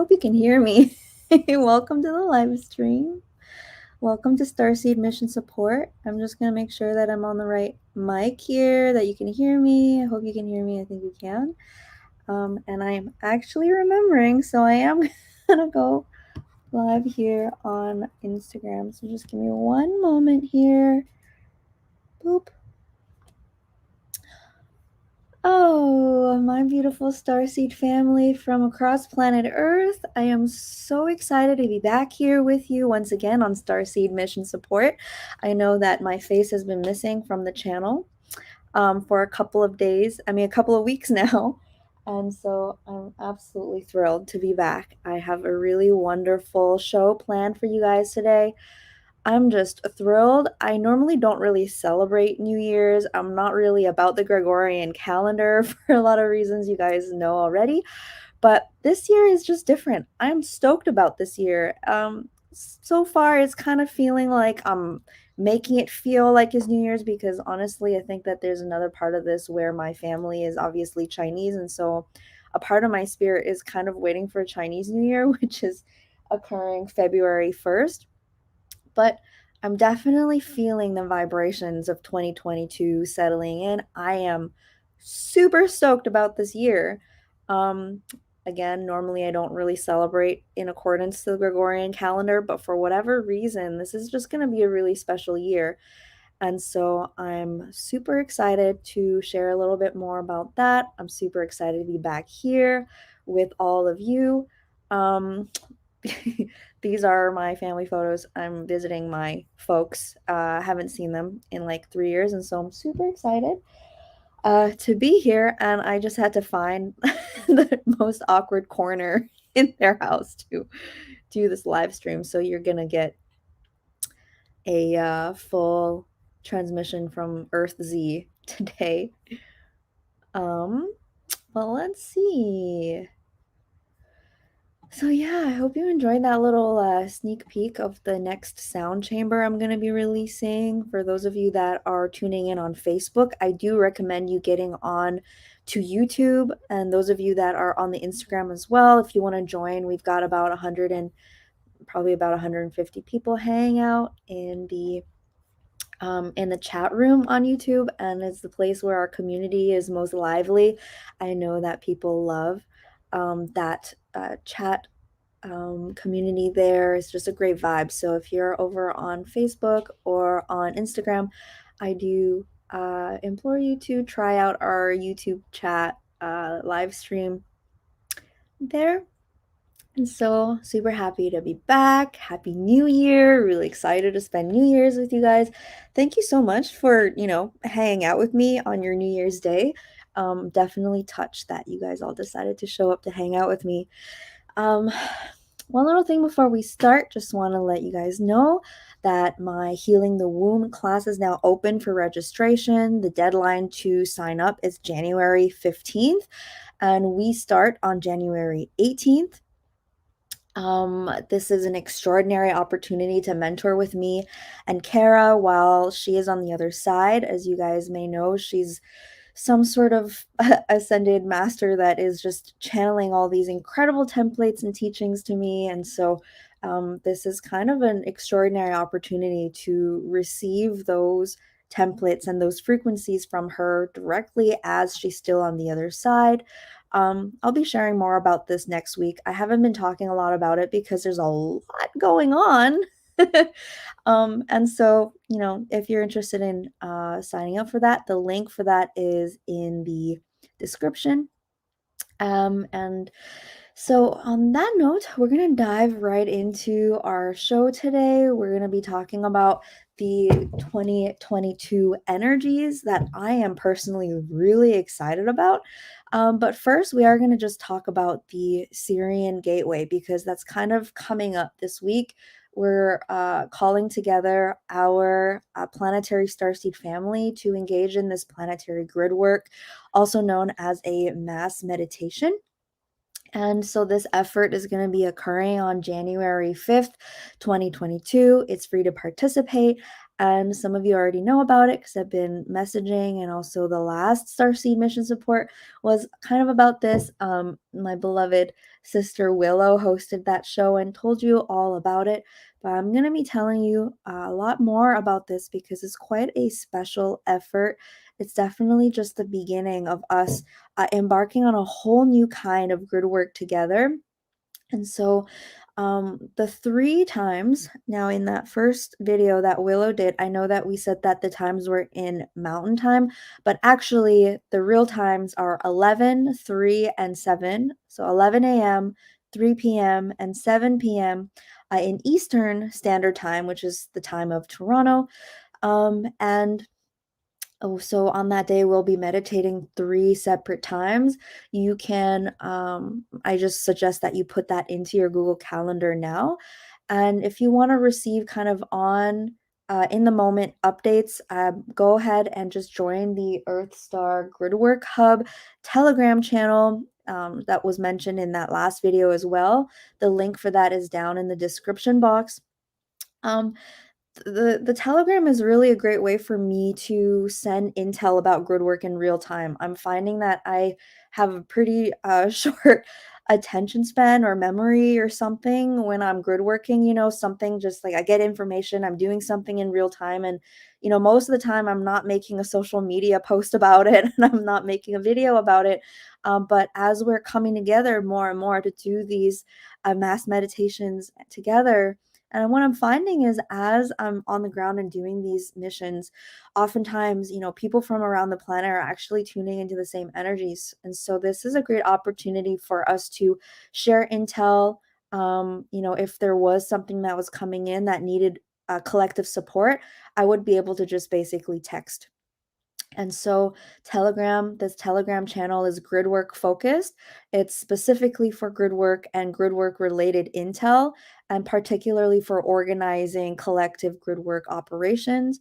hope you can hear me. Welcome to the live stream. Welcome to Starseed Mission Support. I'm just going to make sure that I'm on the right mic here, that you can hear me. I hope you can hear me. I think you can. And I am actually remembering, so I am going to go live here on Instagram. So just give me one moment here. Boop. Oh, my beautiful Starseed family from across planet Earth. I am so excited to be back here with you once again on Starseed Mission Support. I know that my face has been missing from the channel for a couple of weeks now. And so I'm absolutely thrilled to be back. I have a really wonderful show planned for you guys today. I'm just thrilled. I normally don't really celebrate New Year's. I'm not really about the Gregorian calendar for a lot of reasons you guys know already. But this year is just different. I'm stoked about this year. So far, it's kind of feeling like I'm making it feel like it's New Year's because honestly, I think that there's another part of this where my family is obviously Chinese. And so a part of my spirit is kind of waiting for Chinese New Year, which is occurring February 1st. But I'm definitely feeling the vibrations of 2022 settling in. I am super stoked about this year. Again, normally I don't really celebrate in accordance to the Gregorian calendar, but for whatever reason, this is just going to be a really special year. And so I'm super excited to share a little bit more about that. I'm super excited to be back here with all of you. These are my family photos. I'm visiting my folks. Haven't seen them in like 3 years, and so I'm super excited to be here. And I just had to find the most awkward corner in their house to do this live stream. So you're gonna get a full transmission from Earth Z today. Well, let's see. So yeah, I hope you enjoyed that little sneak peek of the next sound chamber I'm going to be releasing. For those of you that are tuning in on Facebook, I do recommend you getting on to YouTube, and those of you that are on the Instagram as well, if you want to join, we've got about 100 and probably about 150 people hanging out in the chat room on YouTube, and it's the place where our community is most lively. I know that people love that chat community there. It's just a great vibe. So if you're over on Facebook or on Instagram, I do implore you to try out our YouTube chat live stream there. And so super happy to be back. Happy New Year. Really excited to spend New Year's with you guys. Thank you so much for, hanging out with me on your New Year's Day. Definitely touched that you guys all decided to show up to hang out with me. One little thing before we start, just want to let you guys know that my Healing the Womb class is now open for registration. The deadline to sign up is January 15th, and we start on January 18th. This is an extraordinary opportunity to mentor with me and Cara while she is on the other side. As you guys may know, she's some sort of ascended master that is just channeling all these incredible templates and teachings to me. And so this is kind of an extraordinary opportunity to receive those templates and those frequencies from her directly as she's still on the other side. I'll be sharing more about this next week. I haven't been talking a lot about it because there's a lot going on. And so, if you're interested in signing up for that, the link for that is in the description. And so on that note, we're going to dive right into our show today. We're going to be talking about the 2022 energies that I am personally really excited about. But first, we are going to just talk about the Sirian Gateway because that's kind of coming up this week. We're calling together our planetary starseed family to engage in this planetary grid work, also known as a mass meditation. And so this effort is going to be occurring on January 5th, 2022. It's free to participate. And some of you already know about it because I've been messaging, and also the last Starseed mission support was kind of about this. My beloved sister Willow hosted that show and told you all about it. But I'm going to be telling you a lot more about this because it's quite a special effort. It's definitely just the beginning of us embarking on a whole new kind of grid work together. And so the 3 times now in that first video that Willow did, I know that we said that the times were in mountain time, but actually the real times are 11, 3, and 7. So 11 a.m., 3 p.m., and 7 p.m. In Eastern Standard Time, which is the time of Toronto. And Oh, so on that day, we'll be meditating 3 separate times. You can, I just suggest that you put that into your Google Calendar now. And if you want to receive kind of on in the moment updates, go ahead and just join the EarthStar Gridwork Hub Telegram channel that was mentioned in that last video as well. The link for that is down in the description box. Um, the Telegram is really a great way for me to send intel about grid work in real time. I'm finding that I have a pretty short attention span or memory or something when I'm grid working, something just like I get information, I'm doing something in real time. And, most of the time I'm not making a social media post about it and I'm not making a video about it. But as we're coming together more and more to do these mass meditations together, and what I'm finding is as I'm on the ground and doing these missions, oftentimes, people from around the planet are actually tuning into the same energies. And so this is a great opportunity for us to share intel. If there was something that was coming in that needed collective support, I would be able to just basically text. And so this Telegram channel is Gridwork focused. It's specifically for Gridwork and Gridwork related intel, and particularly for organizing collective Gridwork operations.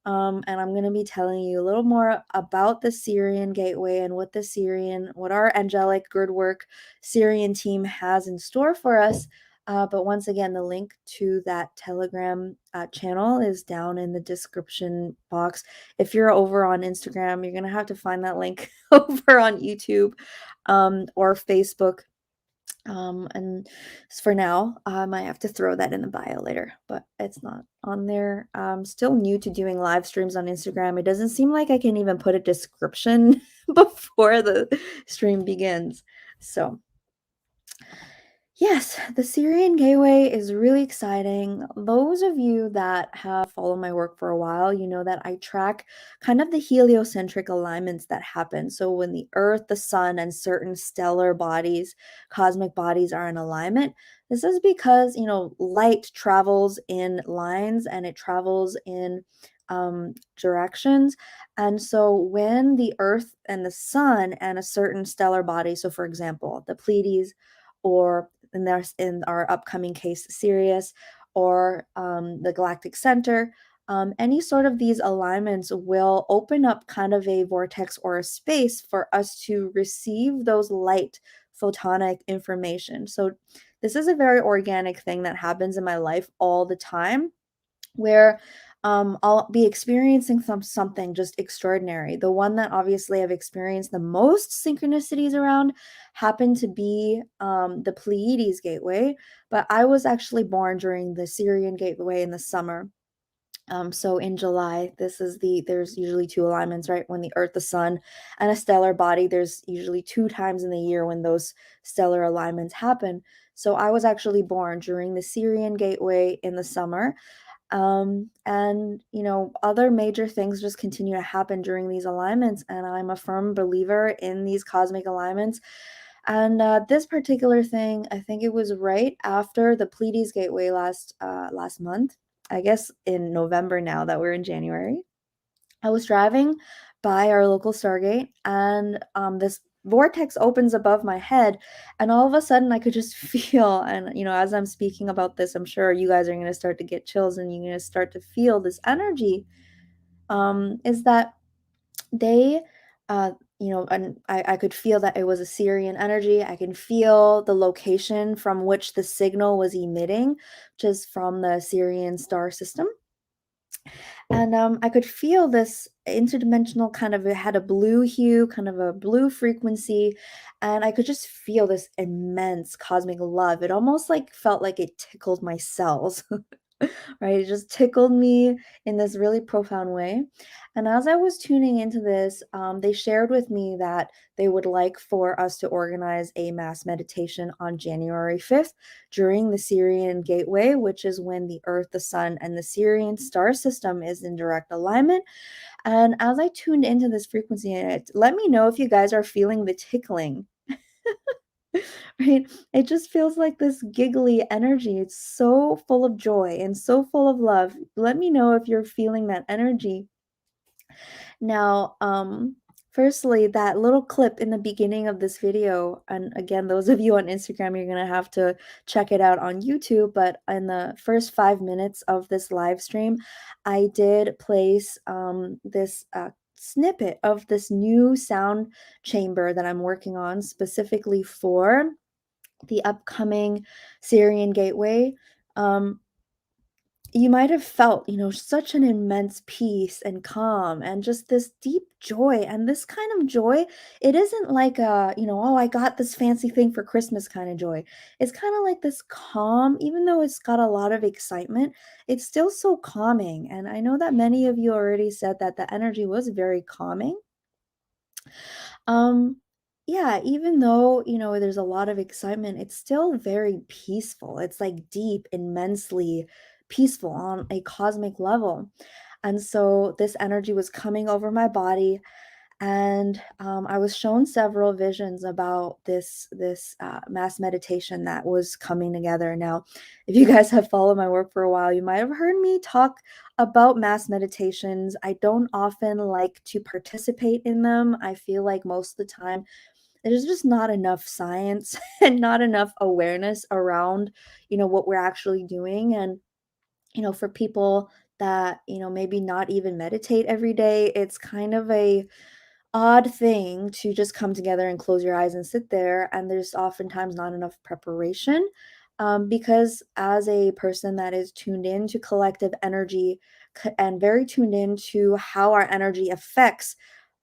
And I'm going to be telling you a little more about the Sirian Gateway and what our angelic Gridwork Sirian team has in store for us. But once again, the link to that Telegram channel is down in the description box. If you're over on Instagram, you're going to have to find that link over on YouTube or Facebook. And for now, I might have to throw that in the bio later, but it's not on there. I'm still new to doing live streams on Instagram. It doesn't seem like I can even put a description before the stream begins. So yes, the Sirian Gateway is really exciting. Those of you that have followed my work for a while, you know that I track kind of the heliocentric alignments that happen. So when the Earth, the Sun, and certain stellar bodies, cosmic bodies are in alignment, this is because, light travels in lines and it travels in directions. And so when the Earth and the Sun and a certain stellar body, so for example, the Pleiades, or in our upcoming case, Sirius, or the galactic center, any sort of these alignments will open up kind of a vortex or a space for us to receive those light photonic information. So this is a very organic thing that happens in my life all the time, where I'll be experiencing something just extraordinary. The one that obviously I've experienced the most synchronicities around happened to be the Pleiades Gateway, but I was actually born during the Sirian Gateway in the summer. So in July, there's usually 2 alignments, right? When the Earth, the Sun, and a stellar body, there's usually 2 times in the year when those stellar alignments happen. So I was actually born during the Sirian Gateway in the summer. And other major things just continue to happen during these alignments, and I'm a firm believer in these cosmic alignments. And this particular thing, I think it was right after the Pleiades Gateway last month, I guess in November now that we're in January. I was driving by our local Stargate, and this vortex opens above my head, and all of a sudden I could just feel, and as I'm speaking about this, I'm sure you guys are going to start to get chills and you're going to start to feel this energy. Is that they and I could feel that it was a Sirian energy. I can feel the location from which the signal was emitting, which is from the Sirian star system. And I could feel this interdimensional kind of, it had a blue hue, kind of a blue frequency, and I could just feel this immense cosmic love. It almost like felt like it tickled my cells. Right? It just tickled me in this really profound way. And as I was tuning into this, they shared with me that they would like for us to organize a mass meditation on January 5th during the Sirian Gateway, which is when the Earth, the Sun, and the Sirian star system is in direct alignment. And as I tuned into this frequency, let me know if you guys are feeling the tickling. Right? It just feels like this giggly energy. It's so full of joy and so full of love. Let me know if you're feeling that energy. Now, firstly, that little clip in the beginning of this video, and again, those of you on Instagram, you're gonna have to check it out on YouTube, but in the first 5 minutes of this live stream, I did place this snippet of this new sound chamber that I'm working on specifically for the upcoming Sirian Gateway. Um, you might have felt, such an immense peace and calm and just this deep joy. And this kind of joy, it isn't like oh, I got this fancy thing for Christmas kind of joy. It's kind of like this calm, even though it's got a lot of excitement, it's still so calming. And I know that many of you already said that the energy was very calming. Um, yeah, even though, there's a lot of excitement, it's still very peaceful. It's like deep, immensely peaceful on a cosmic level. And so this energy was coming over my body, and I was shown several visions about this mass meditation that was coming together. Now, if you guys have followed my work for a while, you might have heard me talk about mass meditations. I don't often like to participate in them. I feel like most of the time there's just not enough science and not enough awareness around, what we're actually doing. And for people that, maybe not even meditate every day, it's kind of a odd thing to just come together and close your eyes and sit there, and there's oftentimes not enough preparation, because as a person that is tuned in to collective energy and very tuned in to how our energy affects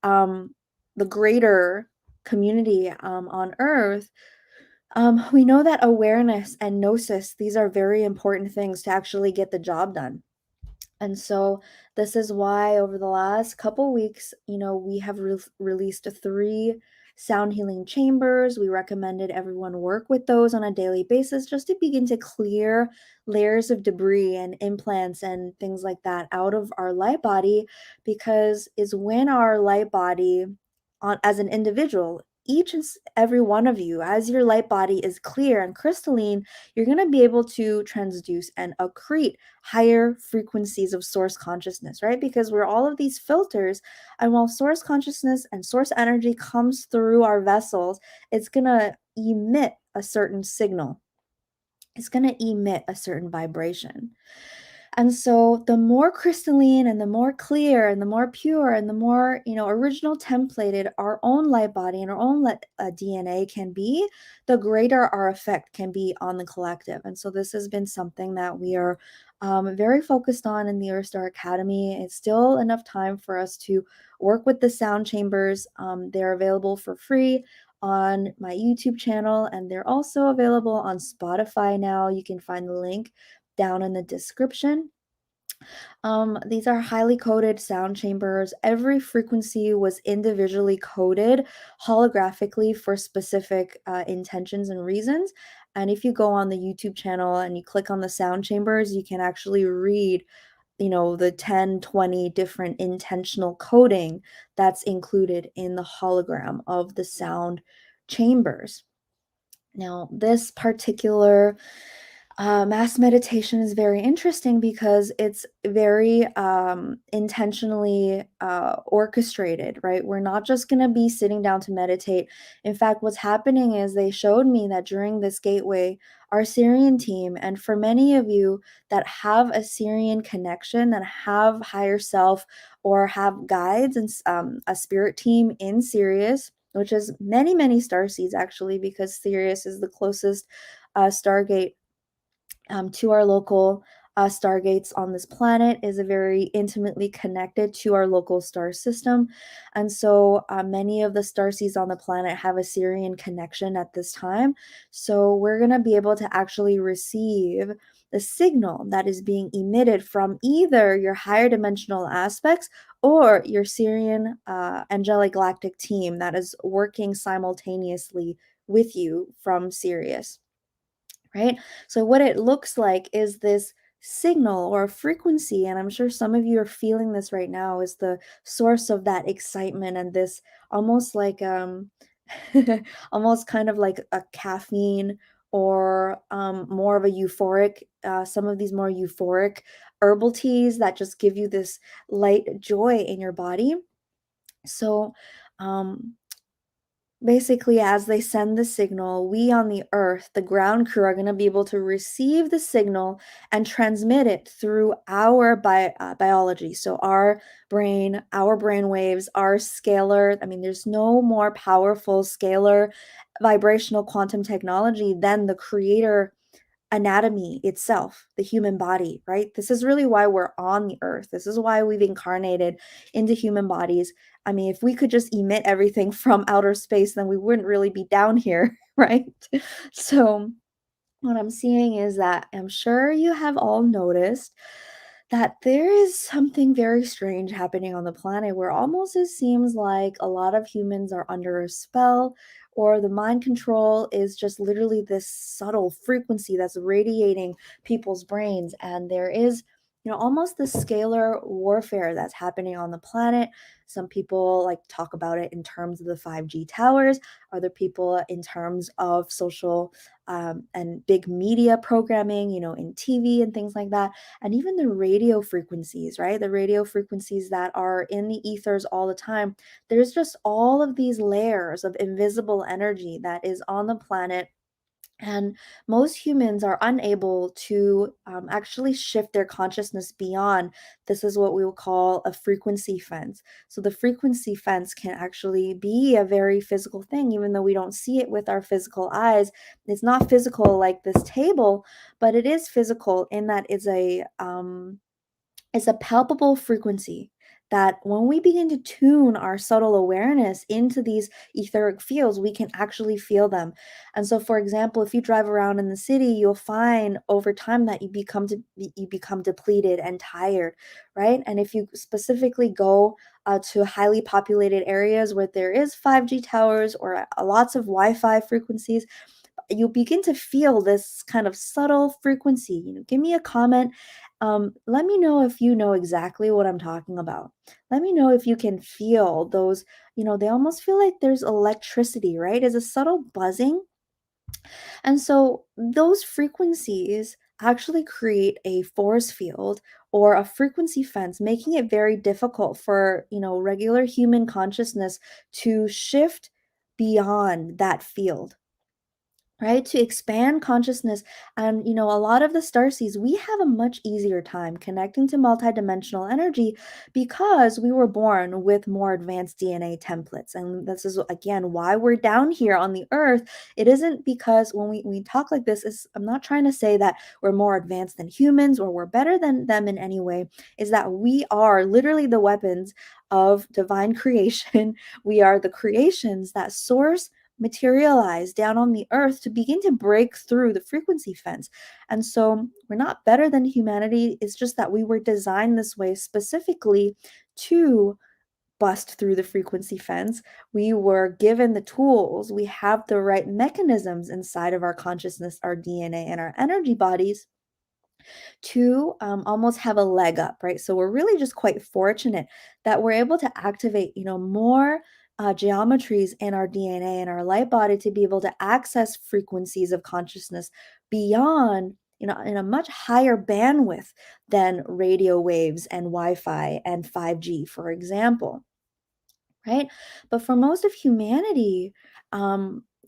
um, the greater community on earth, we know that awareness and gnosis, these are very important things to actually get the job done. And so this is why over the last couple weeks, we have released three sound healing chambers. We recommended everyone work with those on a daily basis just to begin to clear layers of debris and implants and things like that out of our light body, because is when our light body as an individual, each and every one of you, as your light body is clear and crystalline, you're going to be able to transduce and accrete higher frequencies of source consciousness, right? Because we're all of these filters. And while source consciousness and source energy comes through our vessels, it's going to emit a certain signal. It's going to emit a certain vibration. And so the more crystalline and the more clear and the more pure and the more, original templated our own light body and our own DNA can be, the greater our effect can be on the collective. And so this has been something that we are very focused on in the EarthStar Academy. It's still enough time for us to work with the sound chambers. They're available for free on my YouTube channel, and they're also available on Spotify now. You can find the link down in the description. These are highly coded sound chambers. Every frequency was individually coded holographically for specific intentions and reasons. And if you go on the YouTube channel and you click on the sound chambers, you can actually read, the 10, 20 different intentional coding that's included in the hologram of the sound chambers. Now, this particular mass meditation is very interesting because it's very intentionally orchestrated, right? We're not just going to be sitting down to meditate. In fact, what's happening is they showed me that during this gateway, our Sirian team, and for many of you that have a Sirian connection, that have higher self or have guides and a spirit team in Sirius, which is many, many starseeds actually, because Sirius is the closest stargate to our local stargates on this planet is very intimately connected to our local star system. And so many of the starseeds on the planet have a Sirian connection at this time. So we're going to be able to actually receive the signal that is being emitted from either your higher dimensional aspects or your Sirian angelic galactic team that is working simultaneously with you from Sirius, right? So what it looks like is this signal or frequency, and I'm sure some of you are feeling this right now, is the source of that excitement and this almost like almost kind of like a caffeine or more of a euphoric, some of these more euphoric herbal teas that just give you this light joy in your body. So um basically, as they send the signal, we on the earth, the ground crew, are going to be able to receive the signal and transmit it through our biology. So our brain waves, our scalar. I mean, there's no more powerful scalar vibrational quantum technology than the creator anatomy itself, the human body, right? This is really why we're on the earth. This is why we've incarnated into human bodies. I mean, if we could just emit everything from outer space, then we wouldn't really be down here, right? So, what I'm seeing is that I'm sure you have all noticed that there is something very strange happening on the planet where almost it seems like a lot of humans are under a spell, or the mind control is just literally this subtle frequency that's radiating people's brains. And there is, almost the scalar warfare that's happening on the planet. Some people like talk about it in terms of the 5G towers, other people in terms of social and big media programming, in TV and things like that, and even the radio frequencies, right? The radio frequencies that are in the ethers all the time. There's just all of these layers of invisible energy that is on the planet, and most humans are unable to actually shift their consciousness beyond. This is what we will call a frequency fence. So, the frequency fence can actually be a very physical thing, even though we don't see it with our physical eyes. It's not physical like this table, but it is physical in that it's a palpable frequency that when we begin to tune our subtle awareness into these etheric fields, we can actually feel them. And so, for example, if you drive around in the city, you'll find over time that you become depleted and tired, right? And if you specifically go to highly populated areas where there is 5G towers or lots of Wi-Fi frequencies, you'll begin to feel this kind of subtle frequency. Give me a comment. Let me know if you know exactly what I'm talking about. Let me know if you can feel those, they almost feel like there's electricity, right? There's a subtle buzzing. And so those frequencies actually create a force field or a frequency fence, making it very difficult for, regular human consciousness to shift beyond that field, right? To expand consciousness. And, a lot of the starseeds, we have a much easier time connecting to multidimensional energy because we were born with more advanced DNA templates. And this is, again, why we're down here on the earth. It isn't because when we talk like this, I'm not trying to say that we're more advanced than humans or we're better than them in any way, is that we are literally the weapons of divine creation. We are the creations that source materialize down on the earth to begin to break through the frequency fence. And so we're not better than humanity. It's just that we were designed this way specifically to bust through the frequency fence. We were given the tools. We have the right mechanisms inside of our consciousness, our DNA, and our energy bodies to almost have a leg up, right? So we're really just quite fortunate that we're able to activate, more geometries in our DNA and our light body to be able to access frequencies of consciousness beyond, in a much higher bandwidth than radio waves and Wi-Fi and 5G, for example, right? But for most of humanity,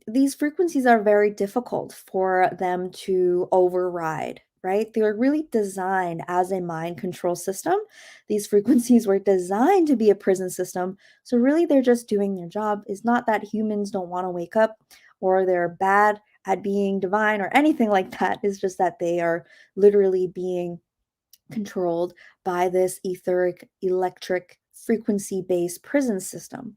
these frequencies are very difficult for them to override, right? They were really designed as a mind control system. These frequencies were designed to be a prison system. So, really, they're just doing their job. It's not that humans don't want to wake up or they're bad at being divine or anything like that. It's just that they are literally being controlled by this etheric electric frequency-based prison system.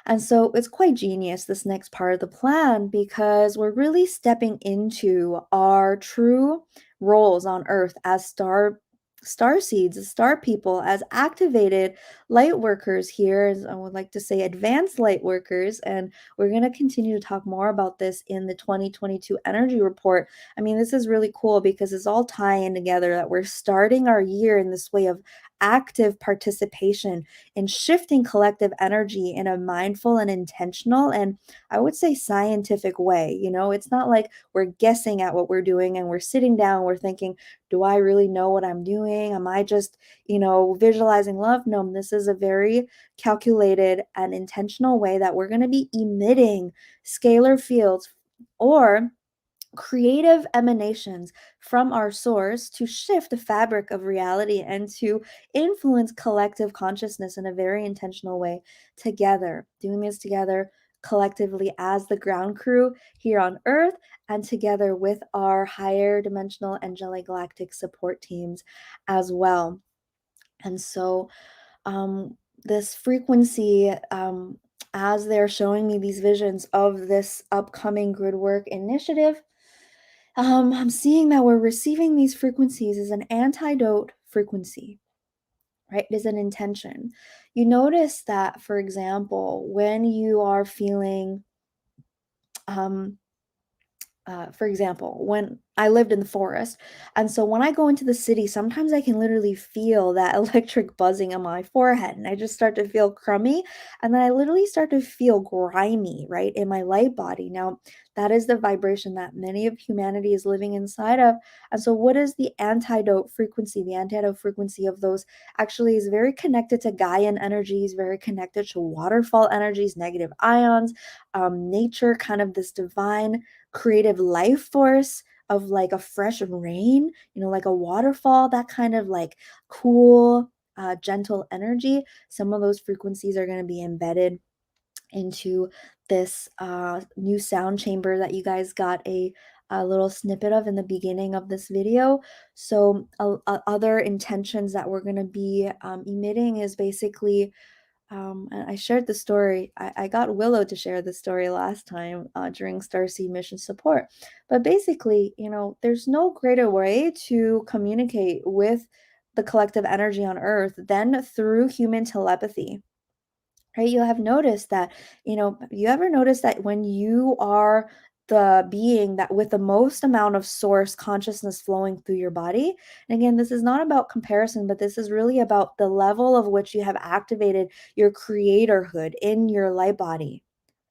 And so it's quite genius, this next part of the plan, because we're really stepping into our true roles on Earth as star seeds, as star people, as activated light workers here, as I would like to say advanced light workers. And we're going to continue to talk more about this in the 2022 energy report. I mean, this is really cool because it's all tying together, that we're starting our year in this way of active participation in shifting collective energy in a mindful and intentional, and I would say scientific way. It's not like we're guessing at what we're doing and we're sitting down, we're thinking, do I really know what I'm doing? Am I just, visualizing love? No, this is a very calculated and intentional way that we're going to be emitting scalar fields or creative emanations from our source to shift the fabric of reality and to influence collective consciousness in a very intentional way together, doing this together collectively as the ground crew here on Earth, and together with our higher dimensional angelic galactic support teams as well. And so this frequency, as they're showing me these visions of this upcoming Gridwork initiative, I'm seeing that we're receiving these frequencies as an antidote frequency, right? It is an intention. You notice that, for example, when you are feeling, for example, when I lived in the forest, and so when I go into the city, sometimes I can literally feel that electric buzzing on my forehead, and I just start to feel crummy, and then I literally start to feel grimy, right, in my light body. Now, that is the vibration that many of humanity is living inside of. And so, what is the antidote frequency? The antidote frequency of those actually is very connected to Gaian energies, very connected to waterfall energies, negative ions, nature, kind of this divine creative life force of like a fresh rain, like a waterfall, that kind of like cool, gentle energy. Some of those frequencies are going to be embedded into this new sound chamber that you guys got a little snippet of in the beginning of this video. So other intentions that we're going to be emitting is basically, and I shared the story. I got Willow to share the story last time during Starseed mission support. But basically, there's no greater way to communicate with the collective energy on Earth than through human telepathy. Right? You'll have noticed that, you ever notice that when you are the being that with the most amount of source consciousness flowing through your body, and again, this is not about comparison, but this is really about the level of which you have activated your creatorhood in your light body,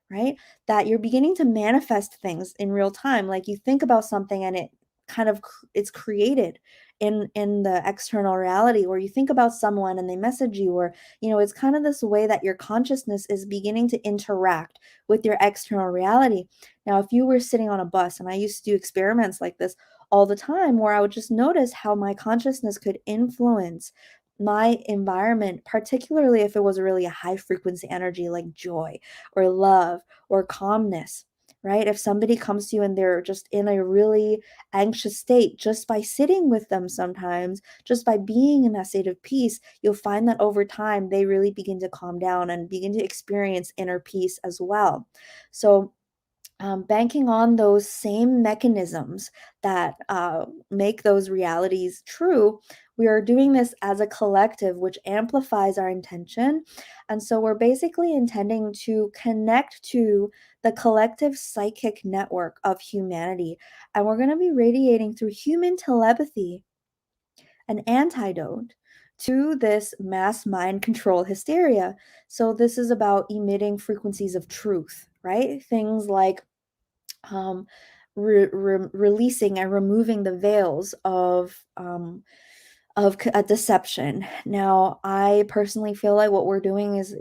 right? That you're beginning to manifest things in real time. Like you think about something and it kind of it's created in the external reality, or you think about someone and they message you, or it's kind of this way that your consciousness is beginning to interact with your external reality. Now, if you were sitting on a bus, and I used to do experiments like this all the time, where I would just notice how my consciousness could influence my environment, particularly if it was really a high frequency energy like joy or love or calmness, right? If somebody comes to you and they're just in a really anxious state, just by sitting with them sometimes, just by being in that state of peace, you'll find that over time they really begin to calm down and begin to experience inner peace as well. So banking on those same mechanisms that make those realities true, we are doing this as a collective, which amplifies our intention. And so we're basically intending to connect to the collective psychic network of humanity. And we're going to be radiating through human telepathy an antidote to this mass mind control hysteria. So this is about emitting frequencies of truth, right? Things like um, releasing and removing the veils of a deception. Now, I personally feel like what we're doing is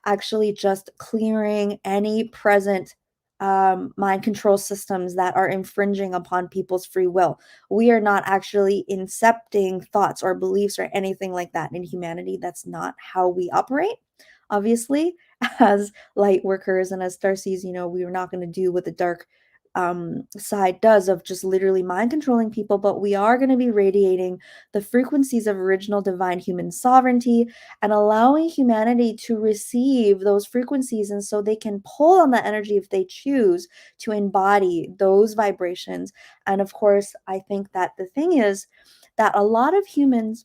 actually just clearing any present mind control systems that are infringing upon people's free will. We are not actually incepting thoughts or beliefs or anything like that in humanity. That's not how we operate. Obviously, as light workers and as Starseeds, we are not going to do what the dark side does of just literally mind controlling people, but we are going to be radiating the frequencies of original divine human sovereignty and allowing humanity to receive those frequencies. And so they can pull on that energy if they choose to embody those vibrations. And of course, I think that the thing is that a lot of humans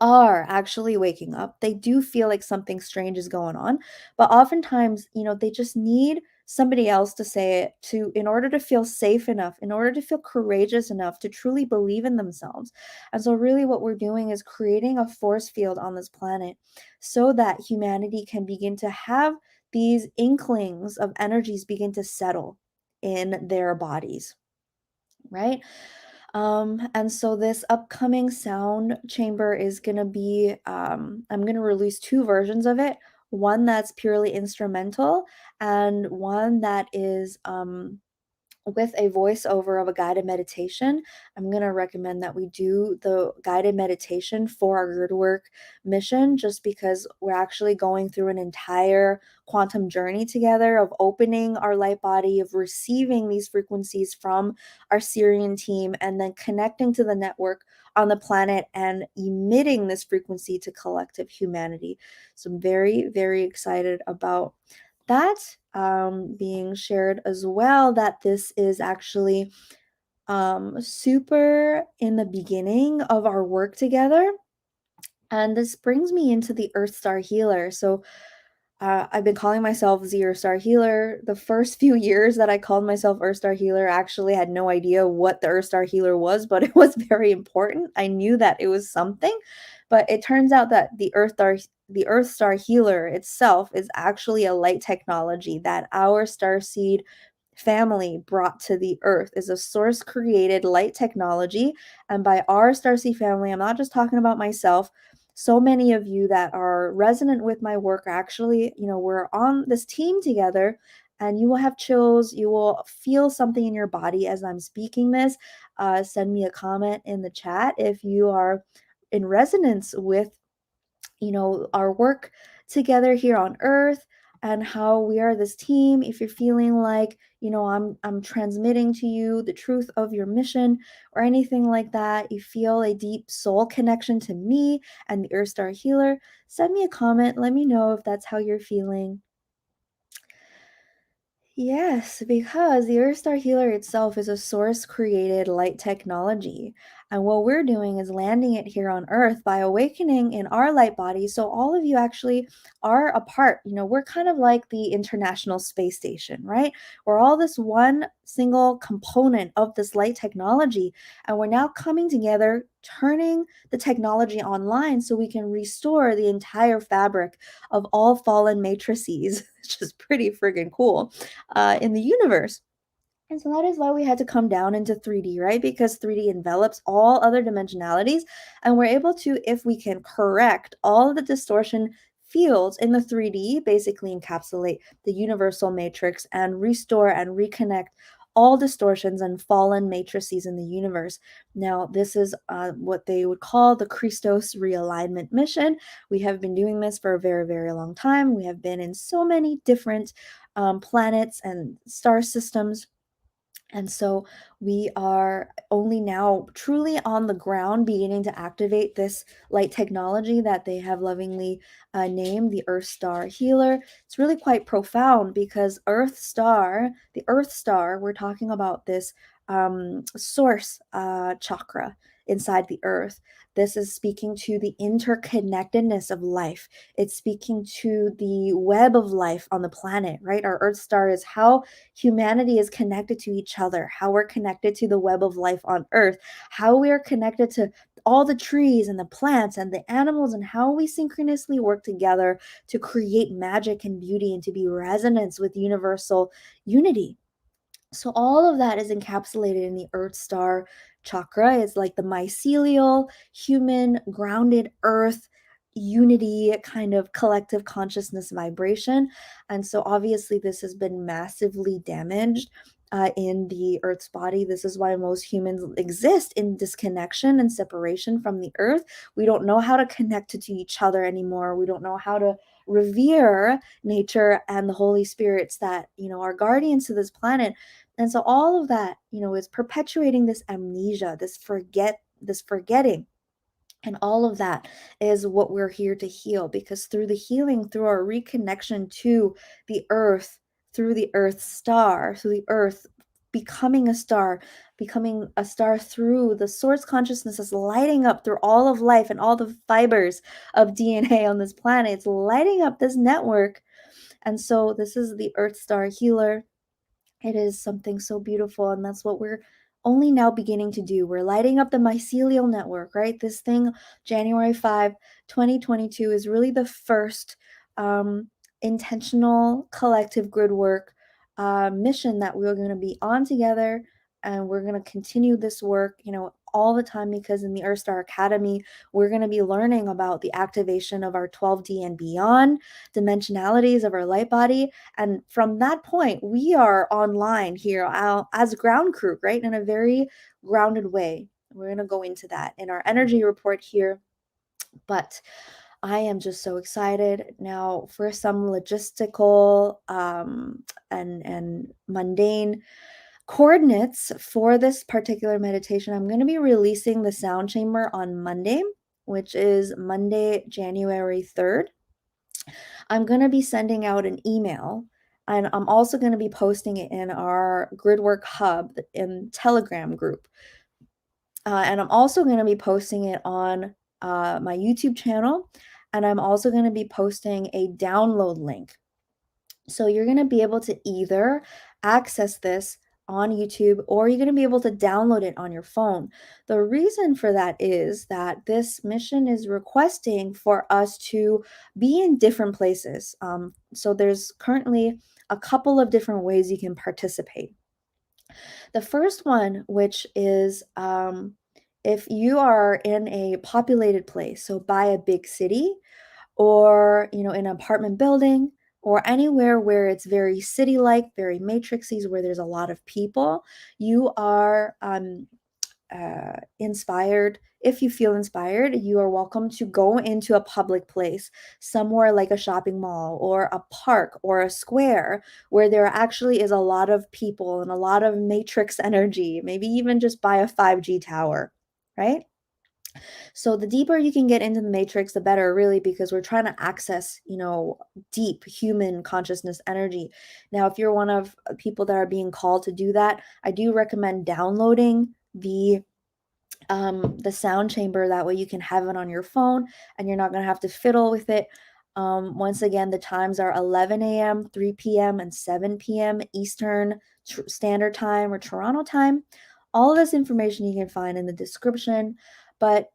are actually waking up. They do feel like something strange is going on, but oftentimes, they just need somebody else to say it to in order to feel safe enough, in order to feel courageous enough to truly believe in themselves. And so really what we're doing is creating a force field on this planet so that humanity can begin to have these inklings of energies begin to settle in their bodies, right? And so this upcoming sound chamber is going to be, I'm going to release two versions of it, one that's purely instrumental and one that is with a voiceover of a guided meditation. I'm going to recommend that we do the guided meditation for our Gridwork mission, just because we're actually going through an entire quantum journey together of opening our light body, of receiving these frequencies from our Sirian team, and then connecting to the network on the planet and emitting this frequency to collective humanity. So I'm very, very excited about that being shared as well, that this is actually super in the beginning of our work together. And this brings me into the EarthStar Healer. So I've been calling myself the EarthStar Healer. The first few years that I called myself EarthStar Healer, I actually had no idea what the EarthStar Healer was, but it was very important. I knew that it was something, but it turns out that the EarthStar Healer itself is actually a light technology that our Starseed family brought to the earth, is a source created light technology. And by our Starseed family, I'm not just talking about myself. So many of you that are resonant with my work are actually, we're on this team together, and you will have chills. You will feel something in your body as I'm speaking this. Send me a comment in the chat if you are in resonance with our work together here on earth, and how we are this team. If you're feeling like, I'm transmitting to you the truth of your mission or anything like that, you feel a deep soul connection to me and the EarthStar Healer, send me a comment. Let me know if that's how you're feeling. Yes, because the EarthStar Healer itself is a source created light technology. And what we're doing is landing it here on Earth by awakening in our light body. So all of you actually are a part. We're kind of like the International Space Station, right? We're all this one single component of this light technology. And we're now coming together, turning the technology online so we can restore the entire fabric of all fallen matrices, which is pretty friggin' cool in the universe. And so that is why we had to come down into 3D, right? Because 3D envelops all other dimensionalities. And we're able to, if we can correct all of the distortion fields in the 3D, basically encapsulate the universal matrix and restore and reconnect all distortions and fallen matrices in the universe. Now, this is what they would call the Christos realignment mission. We have been doing this for a very, very long time. We have been in so many different planets and star systems, and so we are only now truly on the ground beginning to activate this light technology that they have lovingly named the EarthStar Healer. It's really quite profound because the EarthStar, we're talking about this source chakra inside the earth. This is speaking to the interconnectedness of life. It's speaking to the web of life on the planet, right? Our EarthStar is how humanity is connected to each other, how we're connected to the web of life on earth, how we are connected to all the trees and the plants and the animals, and how we synchronously work together to create magic and beauty and to be resonance with universal unity. So all of that is encapsulated in the Earth Star chakra. It's like the mycelial, human, grounded earth unity kind of collective consciousness vibration. And so obviously this has been massively damaged in the Earth's body. This is why most humans exist in disconnection and separation from the Earth. We don't know how to connect to each other anymore. We don't know how to revere nature and the Holy Spirits that, are guardians to this planet. And so all of that, is perpetuating this amnesia, this forgetting. And all of that is what we're here to heal, because through the healing, through our reconnection to the earth, through the earth star, through the earth becoming a star through the source consciousness is lighting up through all of life and all the fibers of DNA on this planet. It's lighting up this network. And so this is the Earth Star Healer. It is something so beautiful, and that's what we're only now beginning to do. We're lighting up the mycelial network, right? This thing, January 5, 2022, is really the first intentional collective Gridwork mission that we're going to be on together, and we're going to continue this work, all the time, because in the EarthStar Academy, we're going to be learning about the activation of our 12D and beyond dimensionalities of our light body. And from that point, we are online here as ground crew, right? In a very grounded way. We're going to go into that in our energy report here. But I am just so excited. Now, for some logistical and mundane coordinates for this particular meditation, I'm going to be releasing the sound chamber on Monday, which is Monday, January 3rd. I'm going to be sending out an email, and I'm also going to be posting it in our Gridwork Hub in Telegram group. And I'm also going to be posting it on my YouTube channel, and I'm also going to be posting a download link. So you're going to be able to either access this on YouTube, or you're going to be able to download it on your phone. The reason for that is that this mission is requesting for us to be in different places. So there's currently a couple of different ways you can participate. The first one, which is if you are in a populated place, so by a big city, or in an apartment building, or anywhere where it's very city-like, very matrixy, where there's a lot of people, you are inspired. If you feel inspired, you are welcome to go into a public place, somewhere like a shopping mall or a park or a square, where there actually is a lot of people and a lot of matrix energy, maybe even just by a 5G tower, right? So the deeper you can get into the matrix, the better, really, because we're trying to access, deep human consciousness energy. Now, if you're one of people that are being called to do that, I do recommend downloading the sound chamber. That way you can have it on your phone and you're not going to have to fiddle with it. Once again, the times are 11 a.m., 3 p.m., and 7 p.m. Eastern Standard Time or Toronto time. All of this information you can find in the description. But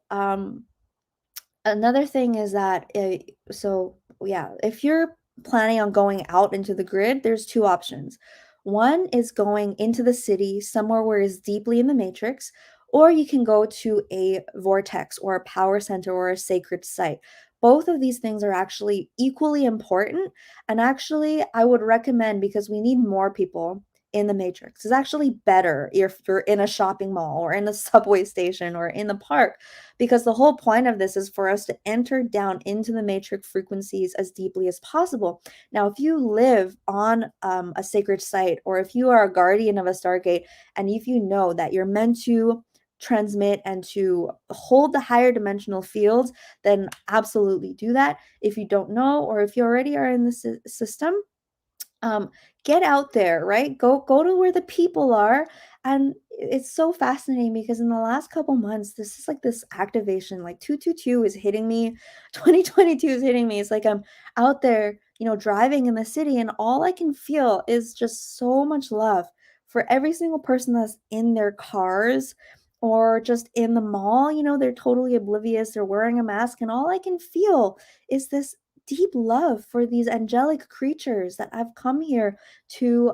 another thing is that, if you're planning on going out into the grid, there's two options. One is going into the city, somewhere where it's deeply in the matrix, or you can go to a vortex or a power center or a sacred site. Both of these things are actually equally important. And actually, I would recommend, because we need more people in the matrix. It's actually better if you're in a shopping mall or in a subway station or in the park, because the whole point of this is for us to enter down into the matrix frequencies as deeply as possible. Now, if you live on a sacred site, or if you are a guardian of a stargate, and if you know that you're meant to transmit and to hold the higher dimensional fields, then absolutely do that. If you don't know, or if you already are in the system, get out there, right? Go to where the people are. And it's so fascinating, because in the last couple months, this is like this activation, like 222 is hitting me, 2022 is hitting me. It's like I'm out there, driving in the city, and all I can feel is just so much love for every single person that's in their cars or just in the mall. They're totally oblivious, they're wearing a mask, and all I can feel is this deep love for these angelic creatures that have come here to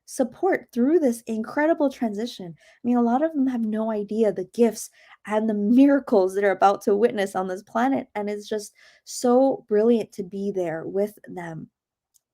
support through this incredible transition. I mean, a lot of them have no idea the gifts and the miracles that are about to witness on this planet, and it's just so brilliant to be there with them,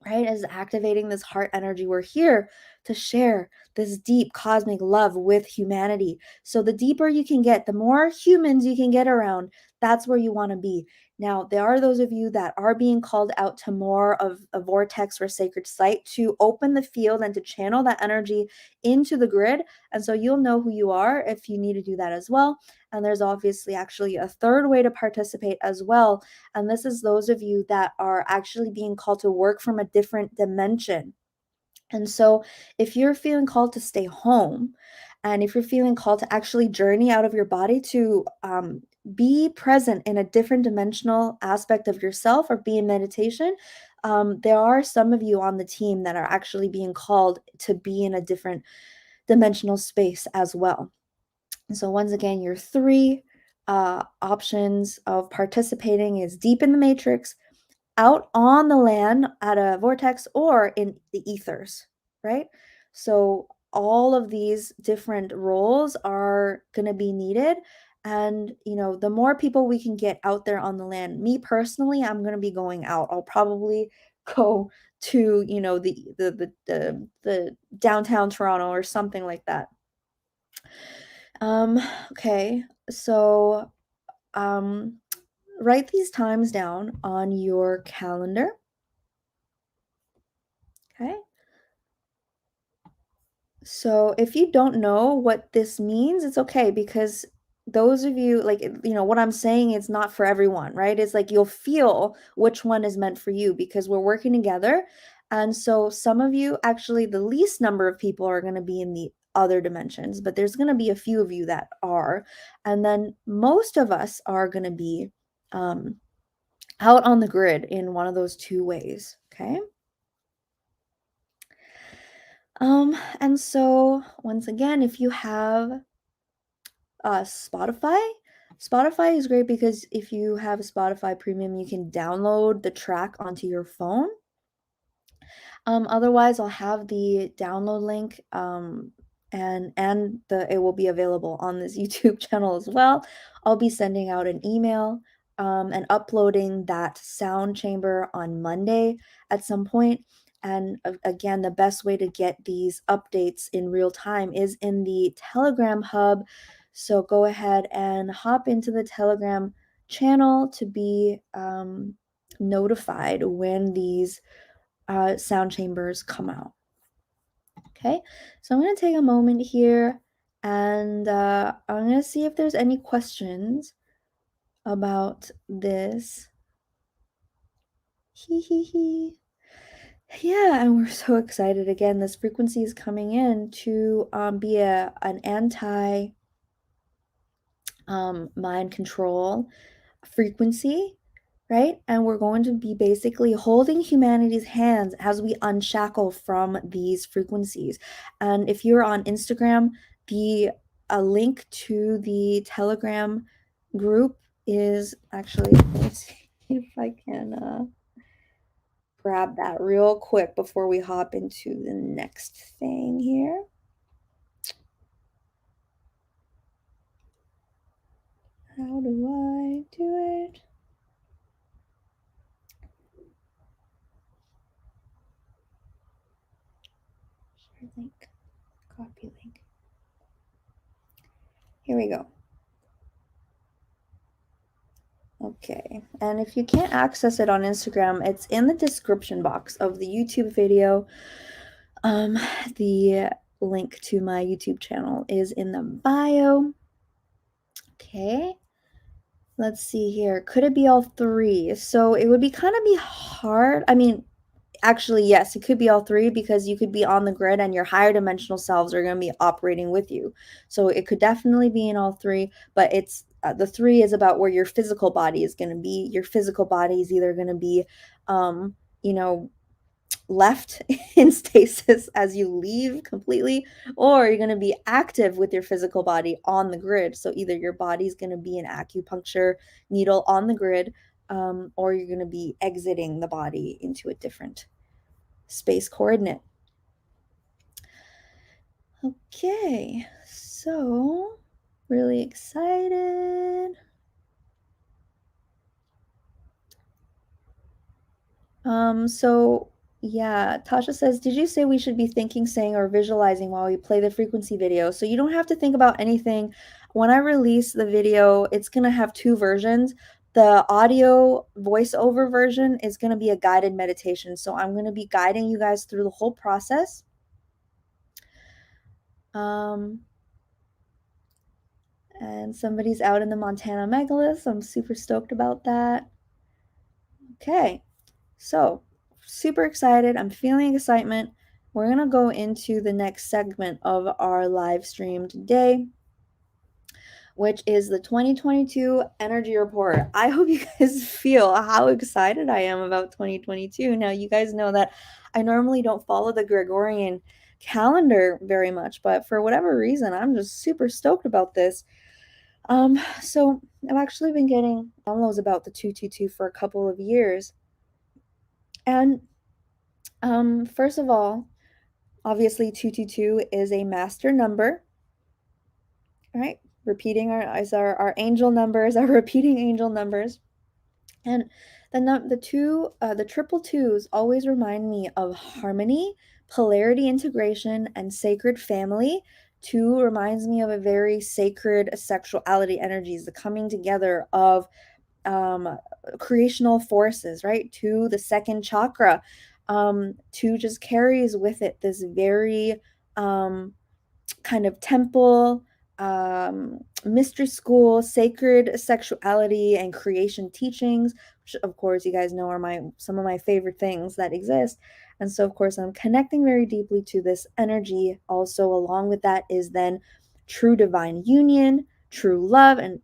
right? As activating this heart energy. We're here to share this deep cosmic love with humanity. So the deeper you can get, the more humans you can get around, that's where you want to be. Now, there are those of you that are being called out to more of a vortex or sacred site to open the field and to channel that energy into the grid. And so you'll know who you are if you need to do that as well. And there's obviously actually a third way to participate as well. And this is those of you that are actually being called to work from a different dimension. And so, if you're feeling called to stay home, and if you're feeling called to actually journey out of your body to be present in a different dimensional aspect of yourself or be in meditation, there are some of you on the team that are actually being called to be in a different dimensional space as well. So, once again, your three options of participating is deep in the matrix, out on the land at a vortex, or in the ethers, right? So all of these different roles are going to be needed. And, the more people we can get out there on the land, me personally, I'm going to be going out. I'll probably go to, the downtown Toronto or something like that. Okay. So, write these times down on your calendar. Okay. So if you don't know what this means, it's okay, because those of you, like, what I'm saying is not for everyone, right? It's like you'll feel which one is meant for you because we're working together. And so some of you, actually, the least number of people are going to be in the other dimensions, but there's going to be a few of you that are. And then most of us are going to be um, out on the grid in one of those two ways. Okay. And so once again, if you have Spotify, Spotify is great because if you have Spotify Premium, you can download the track onto your phone. Otherwise, I'll have the download link, and it will be available on this YouTube channel as well. I'll be sending out an email and uploading that sound chamber on Monday at some point. And again, the best way to get these updates in real time is in the Telegram hub. So go ahead and hop into the Telegram channel to be notified when these sound chambers come out. Okay, so I'm going to take a moment here and I'm going to see if there's any questions about this. Yeah, and we're so excited. Again, this frequency is coming in to be an anti mind control frequency, right? And we're going to be basically holding humanity's hands as we unshackle from these frequencies. And if you're on Instagram, the a link to the Telegram group is actually, let's see if I can grab that real quick before we hop into the next thing here. How do I do it? Share link, copy link. Here we go. Okay, and if you can't access it on Instagram, it's in the description box of the YouTube video. The link to my YouTube channel is in the bio. Okay, let's see here. Could it be all three? So it would be kind of be hard. I mean, actually, yes, it could be all three because you could be on the grid and your higher dimensional selves are going to be operating with you. So it could definitely be in all three, but it's the three is about where your physical body is going to be. Your physical body is either going to be, you know, left in stasis as you leave completely, or you're going to be active with your physical body on the grid. So either your body's going to be an acupuncture needle on the grid, or you're going to be exiting the body into a different space coordinate. Okay, so really excited. So Yeah, Tasha says, did you say we should be thinking, saying, or visualizing while we play the frequency video? So you don't have to think about anything. When I release the video, it's going to have two versions. The audio voiceover version is going to be a guided meditation. So I'm going to be guiding you guys through the whole process. And somebody's out in the Montana megalith. I'm super stoked about that. Okay, so super excited. I'm feeling excitement. We're going to go into the next segment of our live stream today, which is the 2022 energy report. I hope you guys feel how excited I am about 2022. Now, you guys know that I normally don't follow the Gregorian calendar very much, but for whatever reason, I'm just super stoked about this. So I've actually been getting downloads about the 222 for a couple of years. And first of all, obviously 222 is a master number. All right, repeating our angel numbers, our repeating angel numbers. And the triple twos always remind me of harmony, polarity integration, and sacred family. Two reminds me of a very sacred sexuality energies, the coming together of creational forces, right? Two, the second chakra. Two just carries with it this very kind of temple, mystery school, sacred sexuality and creation teachings, which of course you guys know are some of my favorite things that exist. And so of course I'm connecting very deeply to this energy. Also along with that is then true divine union, true love, and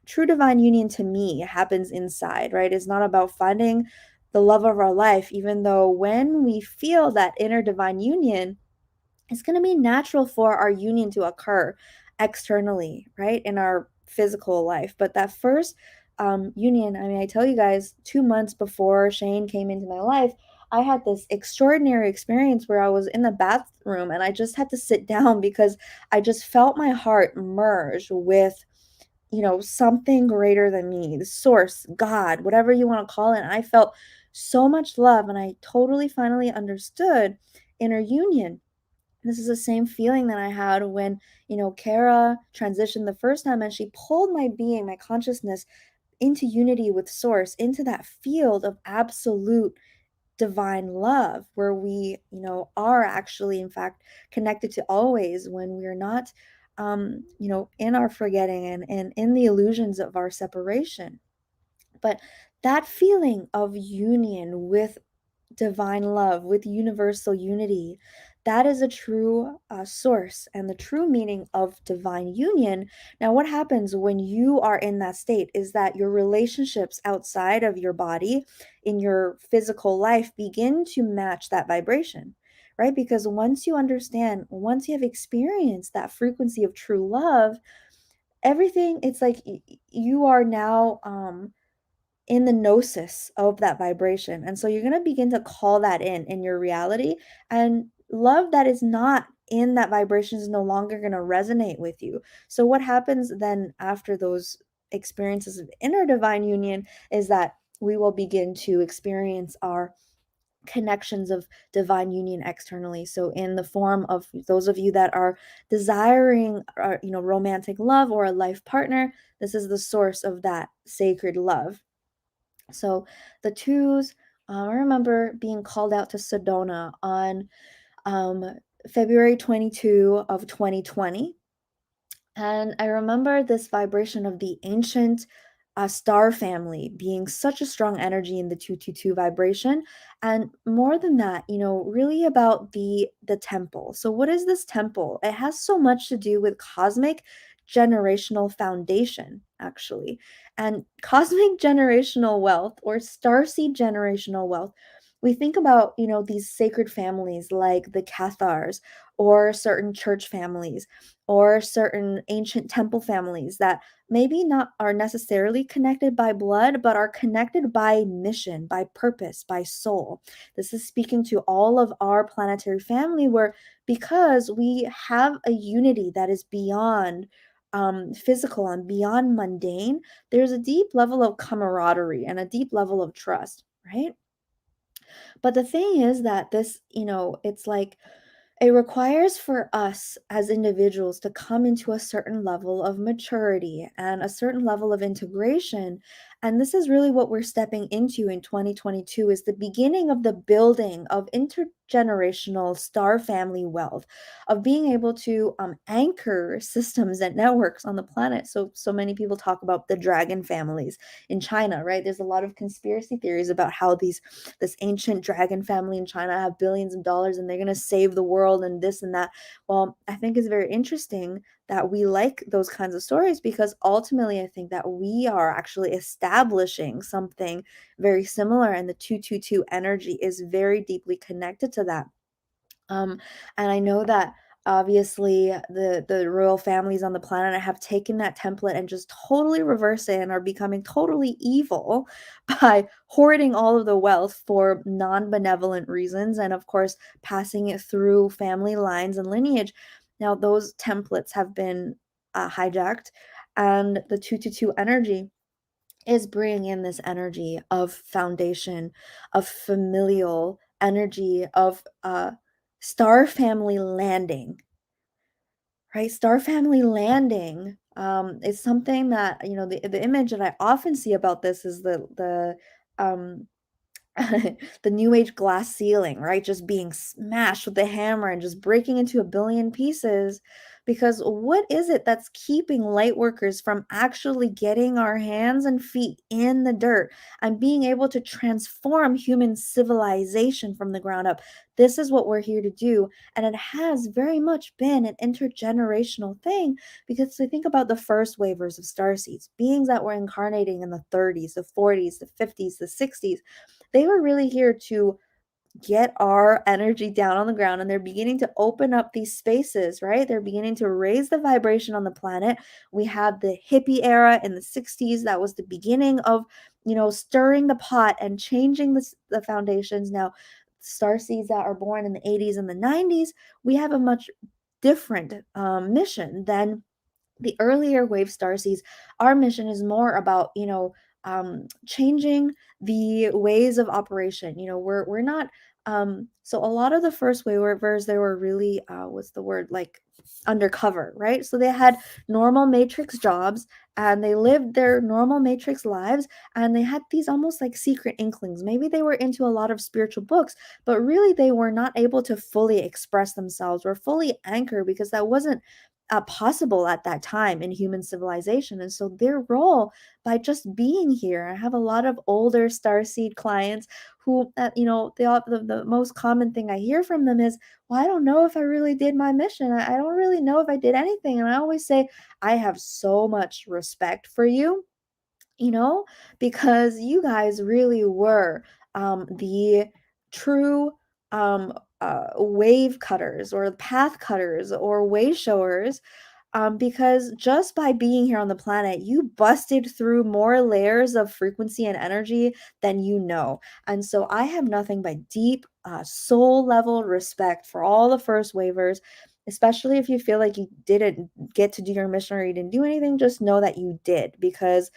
true divine union to me happens inside, right? It's not about finding the love of our life, even though when we feel that inner divine union, it's going to be natural for our union to occur externally, right, in our physical life. But that first union, I mean, I tell you guys, 2 months before Shane came into my life, I had this extraordinary experience where I was in the bathroom and I just had to sit down because I just felt my heart merge with, something greater than me, the source, God, whatever you want to call it. And I felt so much love and I totally finally understood inner union. This is the same feeling that I had when, Cara transitioned the first time and she pulled my being, my consciousness into unity with source, into that field of absolute divine love where we, are actually, in fact, connected to always when we're not, in our forgetting and in the illusions of our separation. But that feeling of union with divine love, with universal unity. That is a true source and the true meaning of divine union. Now, what happens when you are in that state is that your relationships outside of your body, in your physical life, begin to match that vibration, right? Because once you understand, once you have experienced that frequency of true love, everything, it's like you are now in the gnosis of that vibration. And so you're going to begin to call that in your reality. And love that is not in that vibration is no longer going to resonate with you. So what happens then after those experiences of inner divine union is that we will begin to experience our connections of divine union externally, so in the form of those of you that are desiring romantic love or a life partner. This is the source of that sacred love. So the twos, I remember being called out to Sedona on February 22 of 2020. And I remember this vibration of the ancient star family being such a strong energy in the 222 vibration. And more than that, really about the temple. So what is this temple? It has so much to do with cosmic generational foundation, actually. And cosmic generational wealth or starseed generational wealth, we think about, these sacred families like the Cathars or certain church families or certain ancient temple families that maybe not are necessarily connected by blood, but are connected by mission, by purpose, by soul. This is speaking to all of our planetary family, where because we have a unity that is beyond physical and beyond mundane, there's a deep level of camaraderie and a deep level of trust, right? But the thing is that this, it's like it requires for us as individuals to come into a certain level of maturity and a certain level of integration. And this is really what we're stepping into in 2022 is the beginning of the building of intergenerational star family wealth, of being able to anchor systems and networks on the planet. So many people talk about the dragon families in China, right? There's a lot of conspiracy theories about how this ancient dragon family in China have billions of dollars and they're going to save the world and this and that. Well, I think it's very interesting that we like those kinds of stories because ultimately I think that we are actually establishing something very similar, and the 222 energy is very deeply connected to that. Um, and I know that obviously the royal families on the planet have taken that template and just totally reverse it and are becoming totally evil by hoarding all of the wealth for non-benevolent reasons, and of course passing it through family lines and lineage. Now those templates have been hijacked, and the 222 energy is bringing in this energy of foundation, of familial energy, of star family landing, right? Star family landing is something that, the image that I often see about this is the um the new age glass ceiling, right? Just being smashed with a hammer and just breaking into a billion pieces. Because what is it that's keeping light workers from actually getting our hands and feet in the dirt and being able to transform human civilization from the ground up? This is what we're here to do. And it has very much been an intergenerational thing, because I think about the first wavers of starseeds, beings that were incarnating in the 30s, the 40s, the 50s, the 60s. They were really here to get our energy down on the ground, and they're beginning to open up these spaces, right? They're beginning to raise the vibration on the planet. We had the hippie era in the 60s. That was the beginning of, stirring the pot and changing the foundations. Now, star seeds that are born in the 80s and the 90s, we have a much different mission than the earlier wave starseeds. Our mission is more about, changing the ways of operation. We're not so a lot of the first wavers, they were really what's the word, like undercover, right? So they had normal matrix jobs and they lived their normal matrix lives, and they had these almost like secret inklings. Maybe they were into a lot of spiritual books, but really they were not able to fully express themselves or fully anchor, because that wasn't possible at that time in human civilization. And so their role, by just being here, I have a lot of older starseed clients who, the most common thing I hear from them is, well, I don't know if I really did my mission. I don't really know if I did anything. And I always say, I have so much respect for you, you know, because you guys really were the true wave cutters or path cutters or way showers, because just by being here on the planet, you busted through more layers of frequency and energy than you know. And so I have nothing but deep soul level respect for all the first wavers. Especially if you feel like you didn't get to do your mission or you didn't do anything, just know that you did, because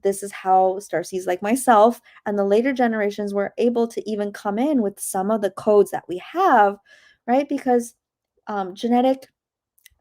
this is how starseeds like myself and the later generations were able to even come in with some of the codes that we have, right? Because genetic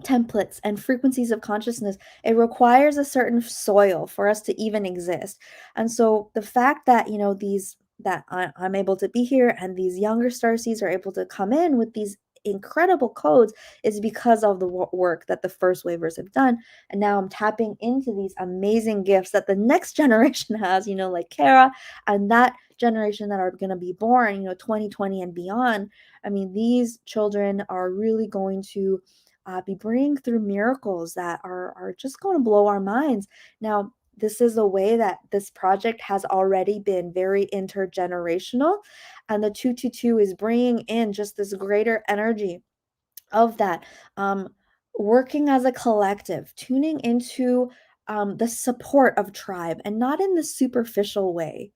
templates and frequencies of consciousness, it requires a certain soil for us to even exist. And so the fact that, these that I'm able to be here and these younger starseeds are able to come in with these incredible codes is because of the work that the first wavers have done. And now I'm tapping into these amazing gifts that the next generation has, like Cara, and that generation that are going to be born, 2020 and beyond. I mean, these children are really going to be bringing through miracles that are just going to blow our minds. Now, this is a way that this project has already been very intergenerational, and the 222 is bringing in just this greater energy of that, um, working as a collective, tuning into the support of tribe, and not in the superficial way,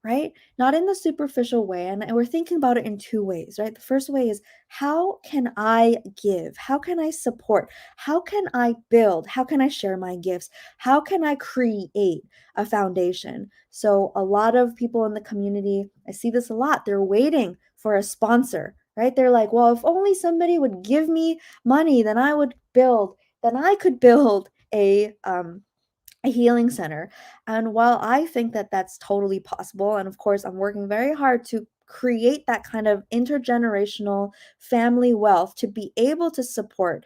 right? Not in the superficial way. And we're thinking about it in two ways, right? The first way is, how can I give? How can I support? How can I build? How can I share my gifts? How can I create a foundation? So, a lot of people in the community, I see this a lot, they're waiting for a sponsor, right? They're like, well, if only somebody would give me money, then I could build a healing center. And while I think that that's totally possible, and of course, I'm working very hard to create that kind of intergenerational family wealth to be able to support,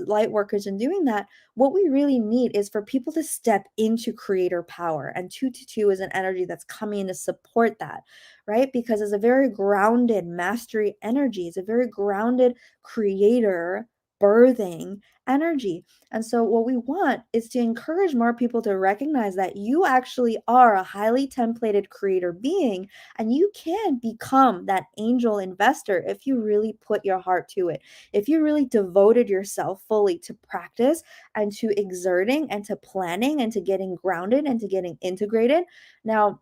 light workers in doing that, what we really need is for people to step into creator power. And 222 is an energy that's coming in to support that, right? Because it's a very grounded mastery energy, it's a very grounded creator birthing energy. And so, what we want is to encourage more people to recognize that you actually are a highly templated creator being, and you can become that angel investor if you really put your heart to it. If you really devoted yourself fully to practice and to exerting and to planning and to getting grounded and to getting integrated. Now,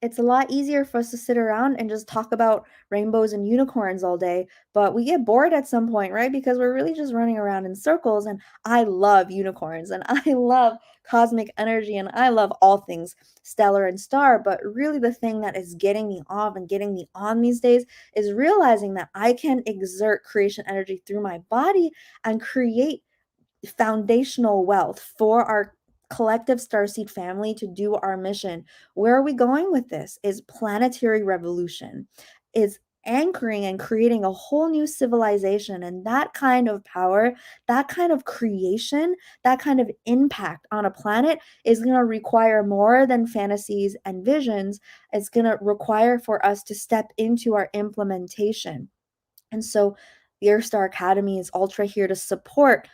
it's a lot easier for us to sit around and just talk about rainbows and unicorns all day, but we get bored at some point, right? Because we're really just running around in circles. And I love unicorns and I love cosmic energy and I love all things stellar and star. But really, the thing that is getting me off and getting me on these days is realizing that I can exert creation energy through my body and create foundational wealth for our collective starseed family to do our mission. Where are we going with this? Is planetary revolution, is anchoring and creating a whole new civilization. And that kind of power, that kind of creation, that kind of impact on a planet is going to require more than fantasies and visions. It's going to require for us to step into our implementation. And so the EarthStar Academy is ultra here to support,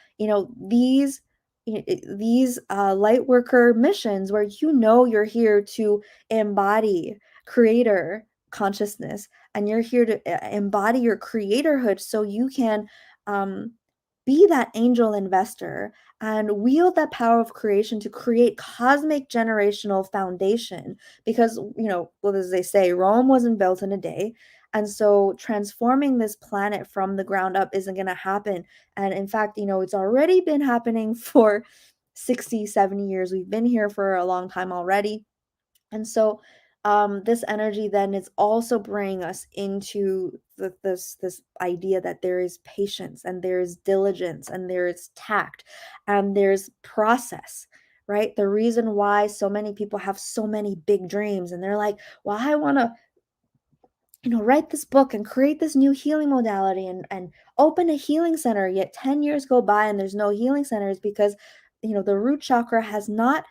these light worker missions where you're here to embody creator consciousness, and you're here to embody your creatorhood so you can um, be that angel investor and wield that power of creation to create cosmic generational foundation. Because, well, as they say, Rome wasn't built in a day. And so transforming this planet from the ground up isn't going to happen. And in fact, it's already been happening for 60, 70 years. We've been here for a long time already. And so this energy then is also bringing us into this idea that there is patience and there is diligence and there is tact and there's process, right? The reason why so many people have so many big dreams and they're like, well, I want to write this book and create this new healing modality and open a healing center, yet 10 years go by and there's no healing centers because the root chakra has not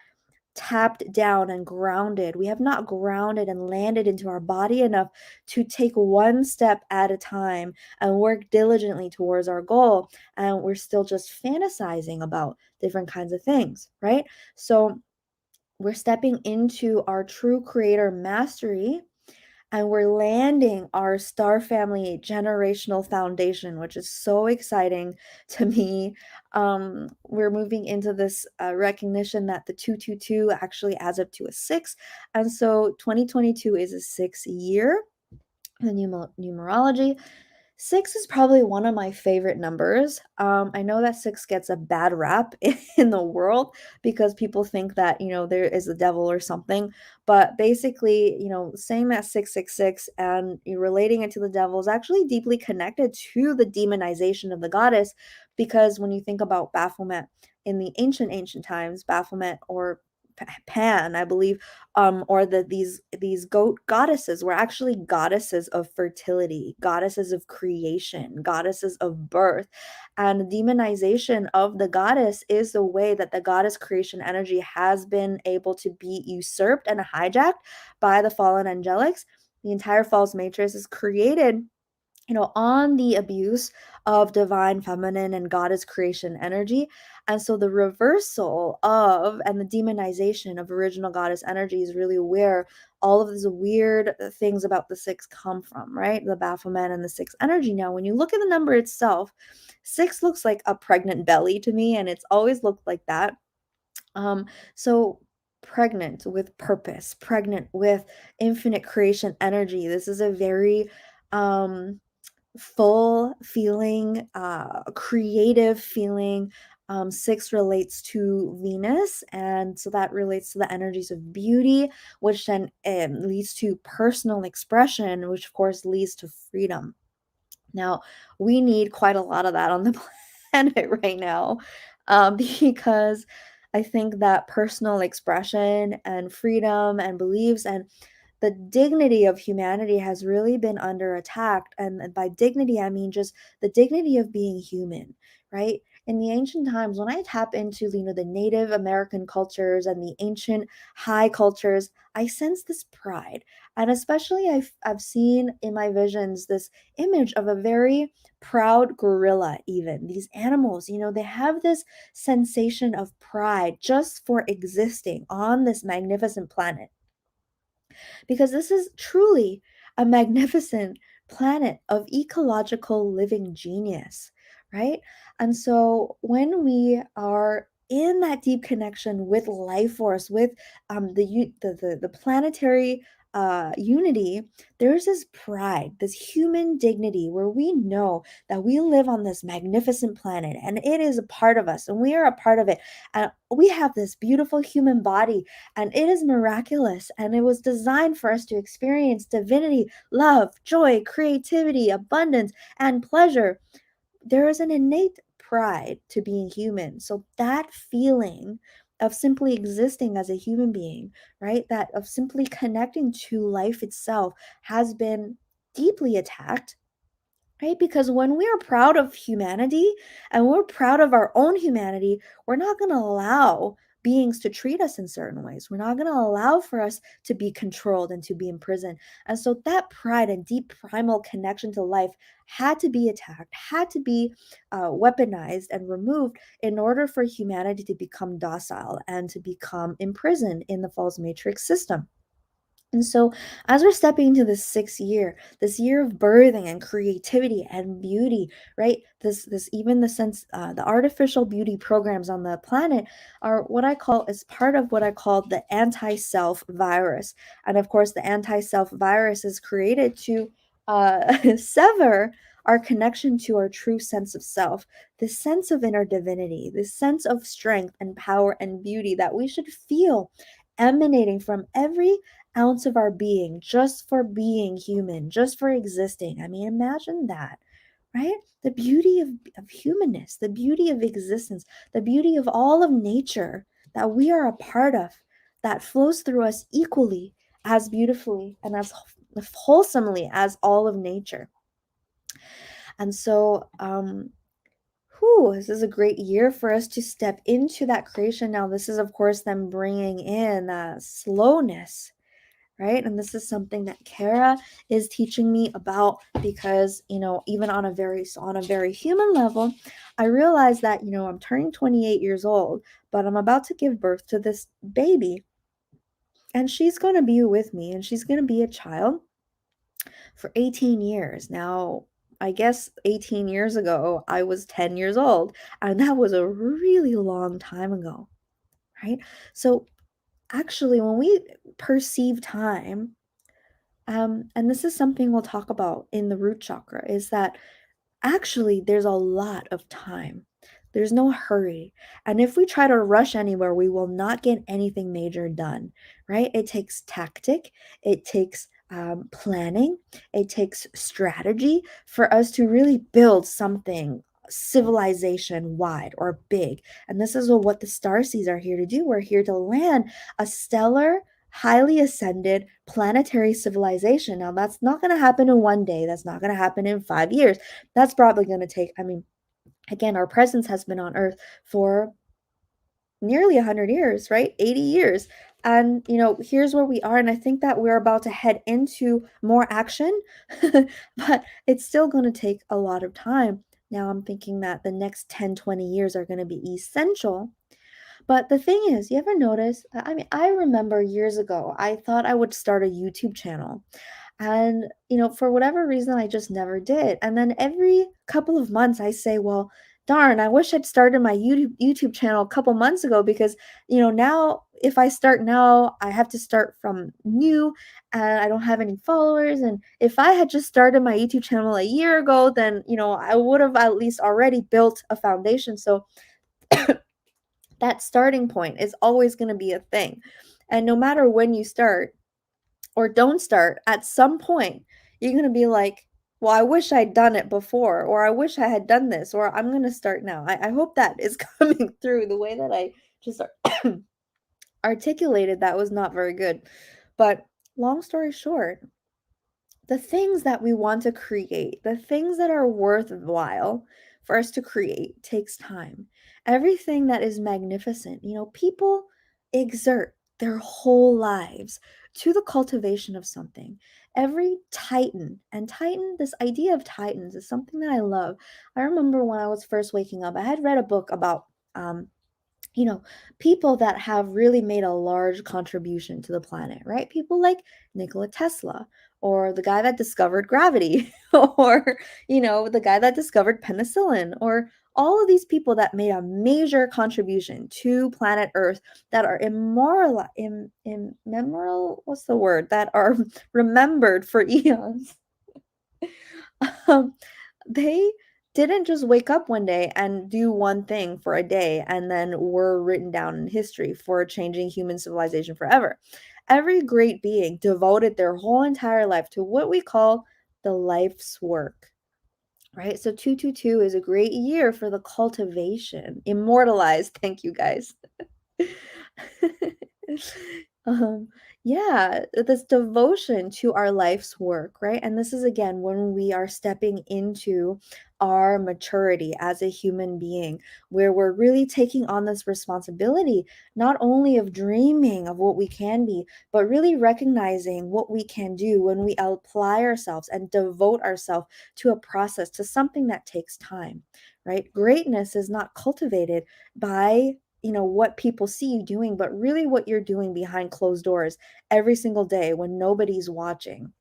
tapped down and grounded. We have not grounded and landed into our body enough to take one step at a time and work diligently towards our goal. And we're still just fantasizing about different kinds of things, right? So we're stepping into our true creator mastery and we're landing our star family generational foundation, which is so exciting to me. We're moving into this recognition that the 222 actually adds up to a 6, and so 2022 is a 6 year, the numerology. 6 is probably one of my favorite numbers. I know that 6 gets a bad rap in the world because people think that, there is a devil or something. But basically, saying that 666 and relating it to the devil is actually deeply connected to the demonization of the goddess. Because when you think about Baphomet in the ancient times, Baphomet or Pan, I believe, or these goat goddesses were actually goddesses of fertility, goddesses of creation, goddesses of birth. And the demonization of the goddess is the way that the goddess creation energy has been able to be usurped and hijacked by the fallen angelics. The entire false matrix is created on the abuse of divine feminine and goddess creation energy. And so the reversal of and the demonization of original goddess energy is really where all of these weird things about the 6 come from, right? The Baphomet and the 6 energy. Now, when you look at the number itself, 6 looks like a pregnant belly to me, and it's always looked like that. So pregnant with purpose, pregnant with infinite creation energy. This is a very full feeling, creative feeling. Six relates to Venus, and so that relates to the energies of beauty, which then leads to personal expression, which of course leads to freedom. Now, we need quite a lot of that on the planet right now, because I think that personal expression and freedom and beliefs and the dignity of humanity has really been under attack. And by dignity, I mean just the dignity of being human, right? In the ancient times, when I tap into the Native American cultures and the ancient high cultures, I sense this pride. And especially I've seen in my visions this image of a very proud gorilla, even. These animals, they have this sensation of pride just for existing on this magnificent planet, because this is truly a magnificent planet of ecological living genius, right? And so when we are in that deep connection with life force, with the planetary unity, there's this pride, this human dignity, where we know that we live on this magnificent planet and it is a part of us and we are a part of it. And we have this beautiful human body and it is miraculous, and it was designed for us to experience divinity, love, joy, creativity, abundance, and pleasure. There is an innate pride to being human. So that feeling of simply existing as a human being, right? That of simply connecting to life itself has been deeply attacked, right? Because when we are proud of humanity and we're proud of our own humanity, we're not going to allow beings to treat us in certain ways. We're not going to allow for us to be controlled and to be imprisoned. And so that pride and deep primal connection to life had to be attacked, had to be weaponized and removed in order for humanity to become docile and to become imprisoned in the false matrix system. And so, as we're stepping into this sixth year, this year of birthing and creativity and beauty, right? This even the sense, the artificial beauty programs on the planet are what I call is part of what I call the anti-self virus. And of course, the anti-self virus is created to sever our connection to our true sense of self, this sense of inner divinity, this sense of strength and power and beauty that we should feel emanating from every ounce of our being, just for being human, just for existing. I mean, imagine that, right? The beauty of humanness, the beauty of existence, the beauty of all of nature that we are a part of, that flows through us equally, as beautifully and as wholesomely as all of nature. And so, this is a great year for us to step into that creation. Now, this is, of course, them bringing in slowness, right? And this is something that Cara is teaching me about, because, even on a very human level, I realize that, I'm turning 28 years old, but I'm about to give birth to this baby, and she's going to be with me, and she's going to be a child for 18 years. Now, I guess 18 years ago, I was 10 years old, and that was a really long time ago, right? So, actually, when we perceive time, and this is something we'll talk about in the root chakra, is that actually there's a lot of time. There's no hurry. And if we try to rush anywhere, we will not get anything major done, right? It takes tactic, it takes planning, it takes strategy for us to really build something civilization wide or big. And this is what the Starseeds are here to do. We're here to land a stellar, highly ascended planetary civilization. Now, that's not going to happen in one day. That's not going to happen in 5 years. That's probably going to take, again, our presence has been on Earth for nearly 100 years, right? 80 years. And, here's where we are. And I think that we're about to head into more action, but it's still going to take a lot of time. Now, I'm thinking that the next 10, 20 years are going to be essential. But the thing is, you ever notice? I remember years ago, I thought I would start a YouTube channel. And, for whatever reason, I just never did. And then every couple of months, I say, well, darn, I wish I'd started my YouTube channel a couple months ago, because, now if I start now, I have to start from new and I don't have any followers. And if I had just started my YouTube channel a year ago, then, I would have at least already built a foundation. So that starting point is always going to be a thing. And no matter when you start or don't start, at some point, you're going to be like, well, I wish I'd done it before, or I wish I had done this, or I'm going to start now. I hope that is coming through. The way that I just articulated that was not very good. But long story short, the things that we want to create, the things that are worthwhile for us to create takes time. Everything that is magnificent, people exert their whole lives to the cultivation of something. Every titan, and this idea of titans is something that I love. I remember when I was first waking up, I had read a book about you know, people that have really made a large contribution to the planet, right? People like Nikola Tesla, or the guy that discovered gravity, or, the guy that discovered penicillin, or all of these people that made a major contribution to planet Earth that are immemorial, what's the word? That are remembered for eons. um, they didn't just wake up one day and do one thing for a day and then were written down in history for changing human civilization forever. Every great being devoted their whole entire life to what we call the life's work, right? So 222 is a great year for the cultivation. Immortalized. Thank you, guys. um yeah, this devotion to our life's work, right? And this is again when we are stepping into our maturity as a human being, where we're really taking on this responsibility, not only of dreaming of what we can be, but really recognizing what we can do when we apply ourselves and devote ourselves to a process, to something that takes time, right? Greatness is not cultivated by what people see you doing, but really what you're doing behind closed doors every single day when nobody's watching.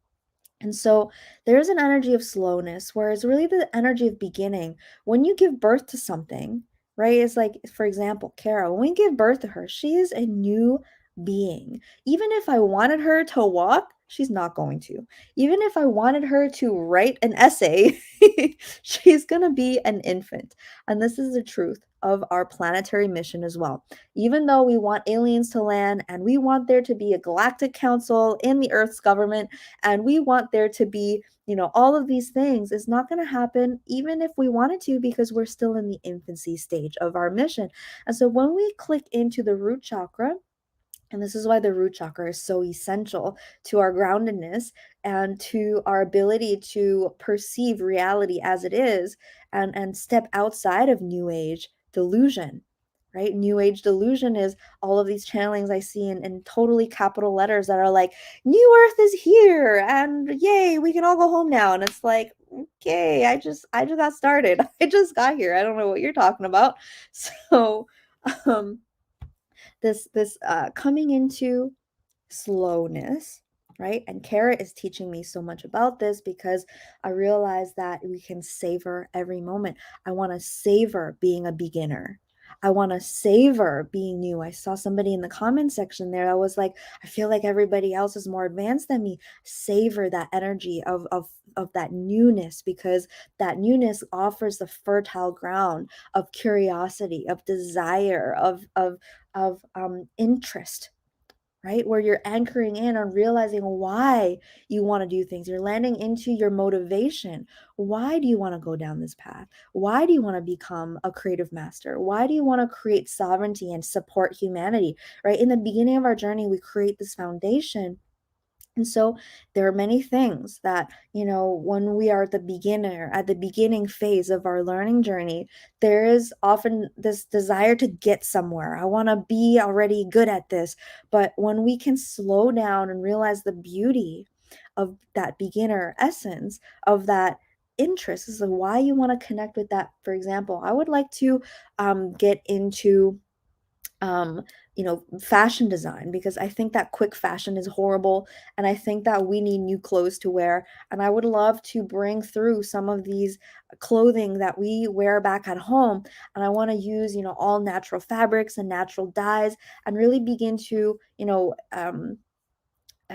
And so there's an energy of slowness, whereas really the energy of beginning, when you give birth to something, right? It's like, for example, Cara, when we give birth to her, she is a new being. Even if I wanted her to walk, she's not going to. Even if I wanted her to write an essay, she's going to be an infant. And this is the truth of our planetary mission as well. Even though we want aliens to land and we want there to be a galactic council in the Earth's government, and we want there to be, all of these things, is not going to happen even if we wanted to, because we're still in the infancy stage of our mission. And so when we click into the root chakra, and this is why the root chakra is so essential to our groundedness and to our ability to perceive reality as it is, and step outside of new age delusion, right? New age delusion is all of these channelings I see in totally capital letters that are like, new earth is here and yay, we can all go home now. And it's like, okay, I just got started. I just got here. I don't know what you're talking about. So um this coming into slowness, right? And Cara is teaching me so much about this, because I realize that we can savor every moment. I want to savor being a beginner. I want to savor being new. I saw somebody in the comment section there that was like, I feel like everybody else is more advanced than me. Savor that energy of that newness, because that newness offers the fertile ground of curiosity, of desire, of interest, right? Where you're anchoring in on realizing why you want to do things. You're landing into your motivation. Why do you want to go down this path? Why do you want to become a creative master? Why do you want to create sovereignty and support humanity, right? In the beginning of our journey, we create this foundation. And so there are many things that, when we are at the beginning phase of our learning journey, there is often this desire to get somewhere. I want to be already good at this. But when we can slow down and realize the beauty of that beginner essence, of that interest, is like why you want to connect with that. For example, I would like to get into fashion design, because I think that quick fashion is horrible, and I think that we need new clothes to wear. And I would love to bring through some of these clothing that we wear back at home. And I want to use, all natural fabrics and natural dyes, and really begin to,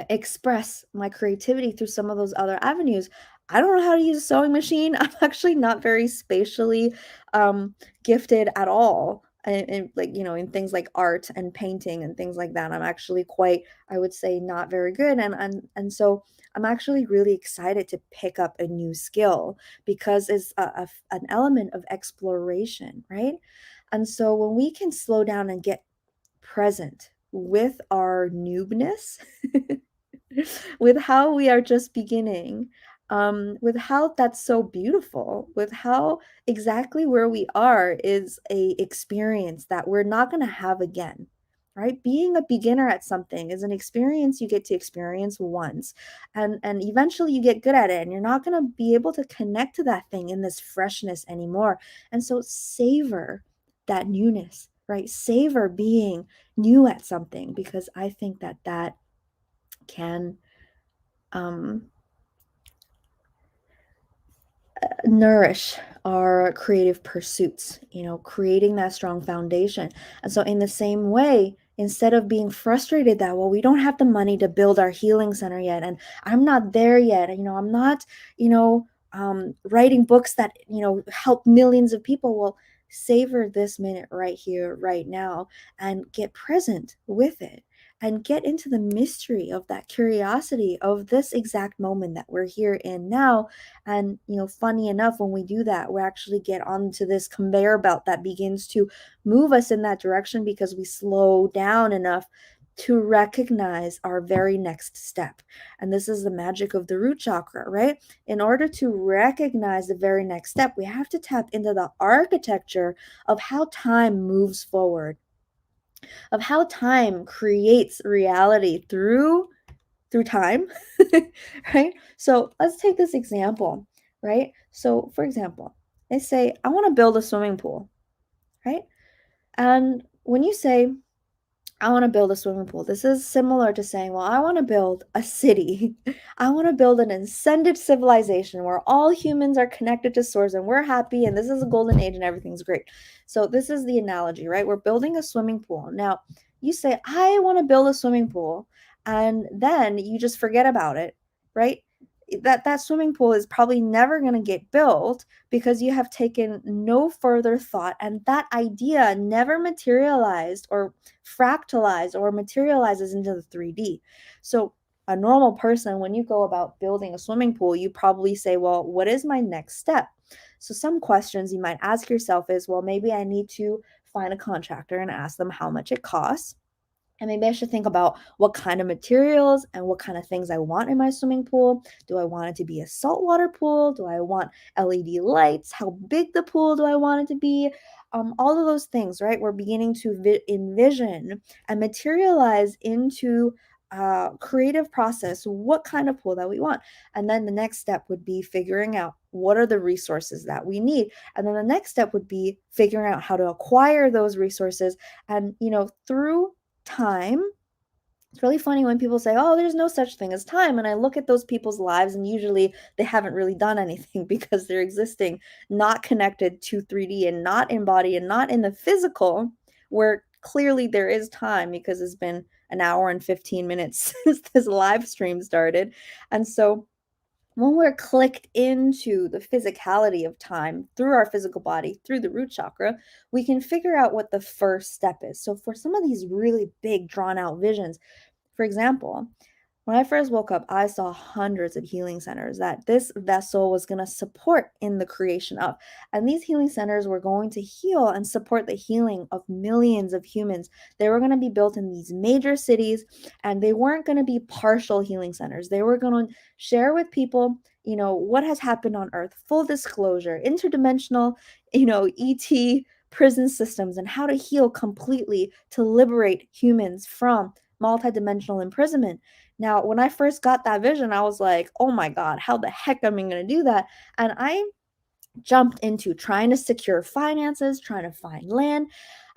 express my creativity through some of those other avenues. I don't know how to use a sewing machine. I'm actually not very spatially um, gifted at all. And like, in things like art and painting and things like that, I'm actually quite, I would say, not very good. And so I'm actually really excited to pick up a new skill, because it's an element of exploration, right? And so when we can slow down and get present with our noobness, with how we are just beginning, with how that's so beautiful, with how exactly where we are is a experience that we're not going to have again. Right? Being a beginner at something is an experience you get to experience once, and eventually you get good at it, and you're not going to be able to connect to that thing in this freshness anymore. And so savor that newness, right? Savor being new at something, because I think that that can um, nourish our creative pursuits, creating that strong foundation. And so, in the same way, instead of being frustrated that, well, we don't have the money to build our healing center yet, and I'm not there yet, I'm not, writing books that, help millions of people. Well, savor this minute right here, right now, and get present with it. And get into the mystery of that curiosity of this exact moment that we're here in now. And, funny enough, when we do that, we actually get onto this conveyor belt that begins to move us in that direction, because we slow down enough to recognize our very next step. And this is the magic of the root chakra, right? In order to recognize the very next step, we have to tap into the architecture of how time moves forward, of how time creates reality through time. Right? So let's take this example, right? So, for example, they say, I want to build a swimming pool, right? And when you say, I want to build a swimming pool, this is similar to saying, well, I want to build a city. I want to build an ascended civilization where all humans are connected to source and we're happy and this is a golden age and everything's great. So, this is the analogy, right? We're building a swimming pool. Now, you say, I want to build a swimming pool, and then you just forget about it, right? That swimming pool is probably never going to get built, because you have taken no further thought, and that idea never materialized or fractalized or materializes into the 3D. So a normal person, when you go about building a swimming pool, you probably say, well, what is my next step? So some questions you might ask yourself is, well, maybe I need to find a contractor and ask them how much it costs. And maybe I should think about what kind of materials and what kind of things I want in my swimming pool. Do I want it to be a saltwater pool? Do I want LED lights? How big the pool do I want it to be? All of those things, right? We're beginning to envision and materialize into creative process what kind of pool that we want. And then the next step would be figuring out what are the resources that we need. And then the next step would be figuring out how to acquire those resources. And, through time, it's really funny when people say, oh, there's no such thing as time. And I look at those people's lives, and usually they haven't really done anything because they're existing not connected to 3D and not in body and not in the physical, where clearly there is time, because it's been an hour and 15 minutes since this live stream started. And so when we're clicked into the physicality of time through our physical body, through the root chakra, we can figure out what the first step is. So, for some of these really big, drawn out visions, for example, when I first woke up, I saw hundreds of healing centers that this vessel was going to support in the creation of. And these healing centers were going to heal and support the healing of millions of humans. They were going to be built in these major cities, and they weren't going to be partial healing centers. They were going to share with people, what has happened on Earth, full disclosure, interdimensional, ET prison systems, and how to heal completely to liberate humans from multidimensional imprisonment. Now, when I first got that vision, I was like, oh my God, how the heck am I going to do that? And I jumped into trying to secure finances, trying to find land.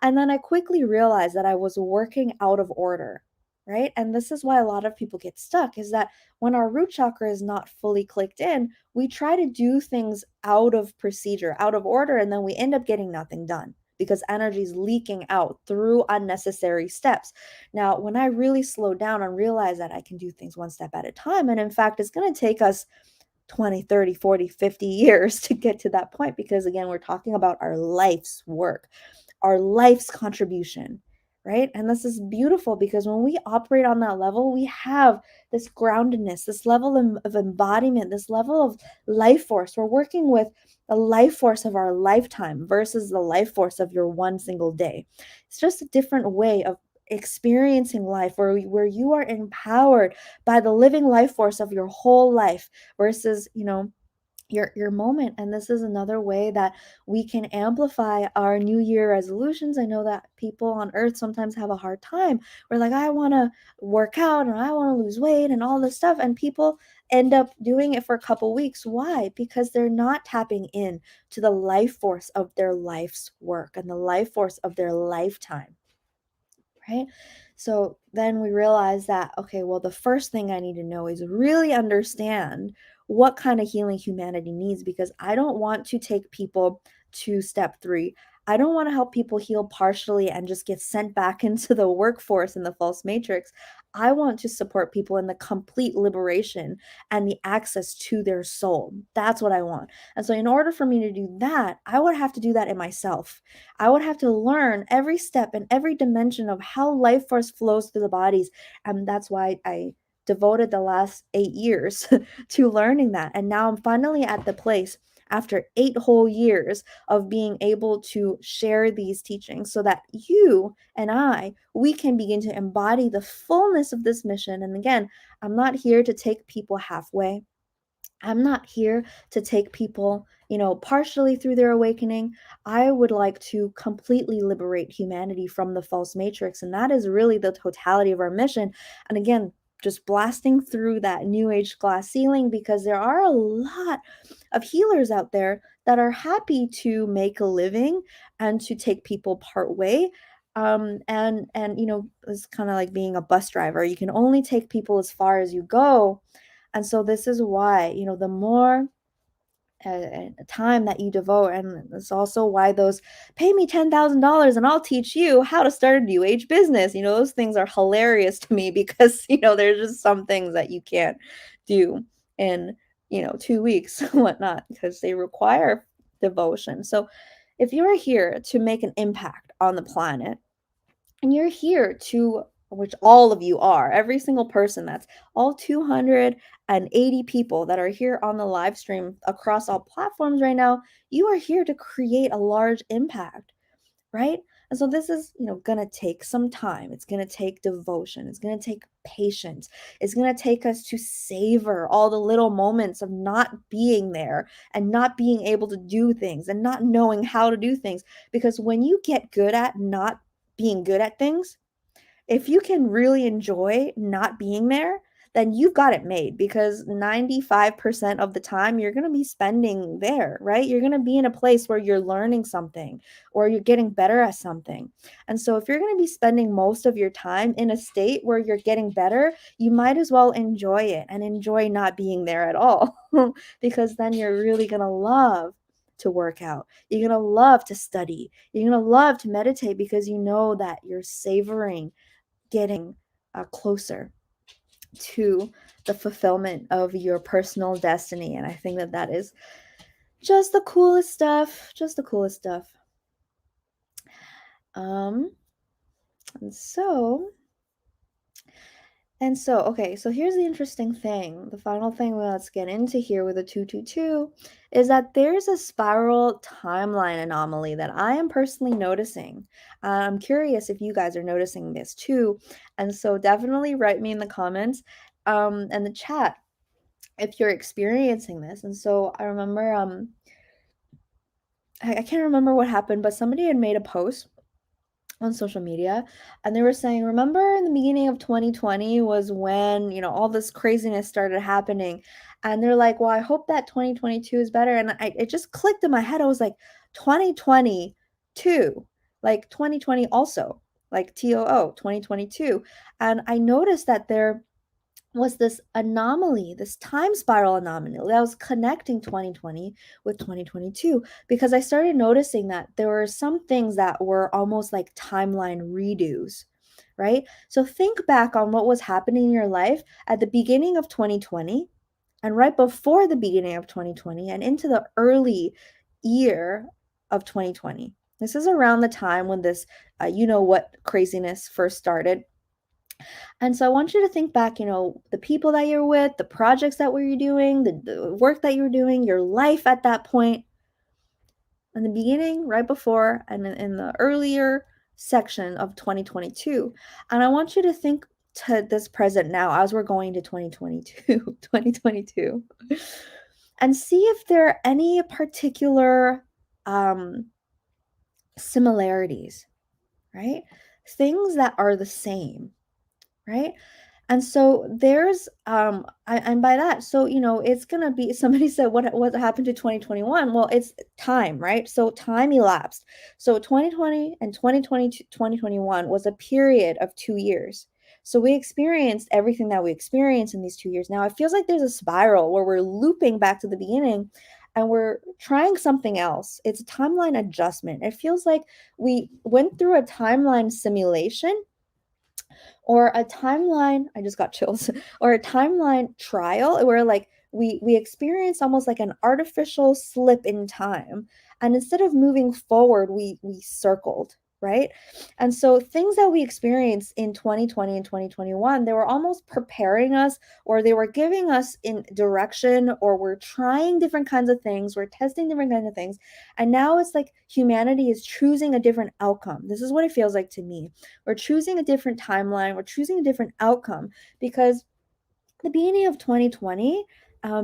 And then I quickly realized that I was working out of order, right? And this is why a lot of people get stuck, is that when our root chakra is not fully clicked in, we try to do things out of procedure, out of order, and then we end up getting nothing done because energy is leaking out through unnecessary steps. Now, when I really slow down and realize that I can do things one step at a time, and in fact, it's going to take us 20, 30, 40, 50 years to get to that point, because again, we're talking about our life's work, our life's contribution, right? And this is beautiful because when we operate on that level, we have this groundedness, this level of embodiment, this level of life force. We're working with the life force of our lifetime versus the life force of your one single day. It's just a different way of experiencing life where you are empowered by the living life force of your whole life versus, your moment. And this is another way that we can amplify our new year resolutions. I know that people on earth sometimes have a hard time. We're like, I want to work out and I want to lose weight and all this stuff, and people end up doing it for a couple weeks. Why? Because they're not tapping in to the life force of their life's work and the life force of their lifetime, right? So then we realize that, okay, well, the first thing I need to know is really understand what kind of healing humanity needs, because I don't want to take people to step three. I don't want to help people heal partially and just get sent back into the workforce in the false matrix. I want to support people in the complete liberation and the access to their soul. That's what I want. And so, in order for me to do that, I would have to do that in myself. I would have to learn every step and every dimension of how life force flows through the bodies. And that's why I devoted the last 8 years to learning that. And now I'm finally at the place after 8 whole years of being able to share these teachings so that you and we can begin to embody the fullness of this mission. And again, I'm not here to take people halfway. I'm not here to take people, partially through their awakening. I would like to completely liberate humanity from the false matrix. And that is really the totality of our mission. And again, just blasting through that new age glass ceiling, because there are a lot of healers out there that are happy to make a living and to take people part way. And it's kind of like being a bus driver. You can only take people as far as you go. And so this is why, the more time that you devote, and it's also why those pay me $10,000 and I'll teach you how to start a new age business. Those things are hilarious to me because, there's just some things that you can't do in, 2 weeks and whatnot, because they require devotion. So if you're here to make an impact on the planet, and you're here to, which all of you are, every single person, that's all 280 people that are here on the live stream across all platforms right now, you are here to create a large impact, right? And so this is, going to take some time. It's going to take devotion. It's going to take patience. It's going to take us to savor all the little moments of not being there and not being able to do things and not knowing how to do things. Because when you get good at not being good at things, if you can really enjoy not being there, then you've got it made, because 95% of the time you're going to be spending there, right? You're going to be in a place where you're learning something or you're getting better at something. And so if you're going to be spending most of your time in a state where you're getting better, you might as well enjoy it and enjoy not being there at all, because then you're really going to love to work out. You're going to love to study. You're going to love to meditate, because you know that you're savoring getting closer to the fulfillment of your personal destiny. And I think that that is just the coolest stuff. Just the coolest stuff. And so, okay, so here's the interesting thing. The final thing let's get into here with the 222 is that there's a spiral timeline anomaly that I am personally noticing. I'm curious if you guys are noticing this too. And so definitely write me in the comments and the chat if you're experiencing this. And so I remember, I can't remember what happened, but somebody had made a post on social media, and they were saying, remember in the beginning of 2020 was when, all this craziness started happening. And they're like, well, I hope that 2022 is better. And it just clicked in my head. I was like, 2022, like 2020 also, like TOO, 2022. And I noticed that there was this anomaly, this time spiral anomaly that was connecting 2020 with 2022, because I started noticing that there were some things that were almost like timeline redos, right? So think back on what was happening in your life at the beginning of 2020 and right before the beginning of 2020 and into the early year of 2020. This is around the time when this, what craziness first started. And so I want you to think back, the people that you're with, the projects that were you doing, the work that you were doing, your life at that point, in the beginning, right before, and in the earlier section of 2022. And I want you to think to this present now as we're going to 2022, 2022, and see if there are any particular similarities, right? Things that are the same, right? And so there's and by that, so it's gonna be, somebody said what happened to 2021? Well, it's time, right? So time elapsed. So 2020 and 2022, 2021 was a period of 2 years. So we experienced everything that we experienced in these 2 years. Now it feels like there's a spiral where we're looping back to the beginning and we're trying something else. It's a timeline adjustment. It feels like we went through a timeline simulation or a timeline, I just got chills, or a timeline trial where like we experience almost like an artificial slip in time, and instead of moving forward we circled, right? And so things that we experienced in 2020 and 2021, they were almost preparing us, or they were giving us in direction, or we're trying different kinds of things, we're testing different kinds of things, and now it's like humanity is choosing a different outcome. This is what it feels like to me. We're choosing a different timeline, we're choosing a different outcome, because the beginning of 2020,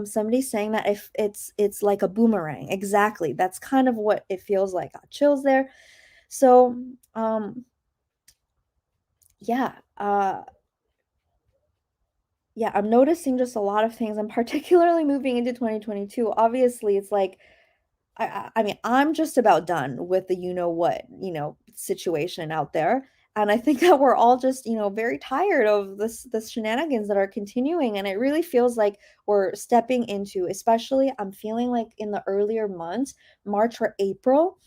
somebody's saying that if it's like a boomerang. Exactly, that's kind of what it feels like. Got chills there. So yeah, yeah, I'm noticing just a lot of things. I'm particularly moving into 2022. Obviously, it's like I mean, I'm just about done with the what, situation out there. And I think that we're all just, very tired of this shenanigans that are continuing. And it really feels like we're stepping into, especially I'm feeling like in the earlier months, March or April,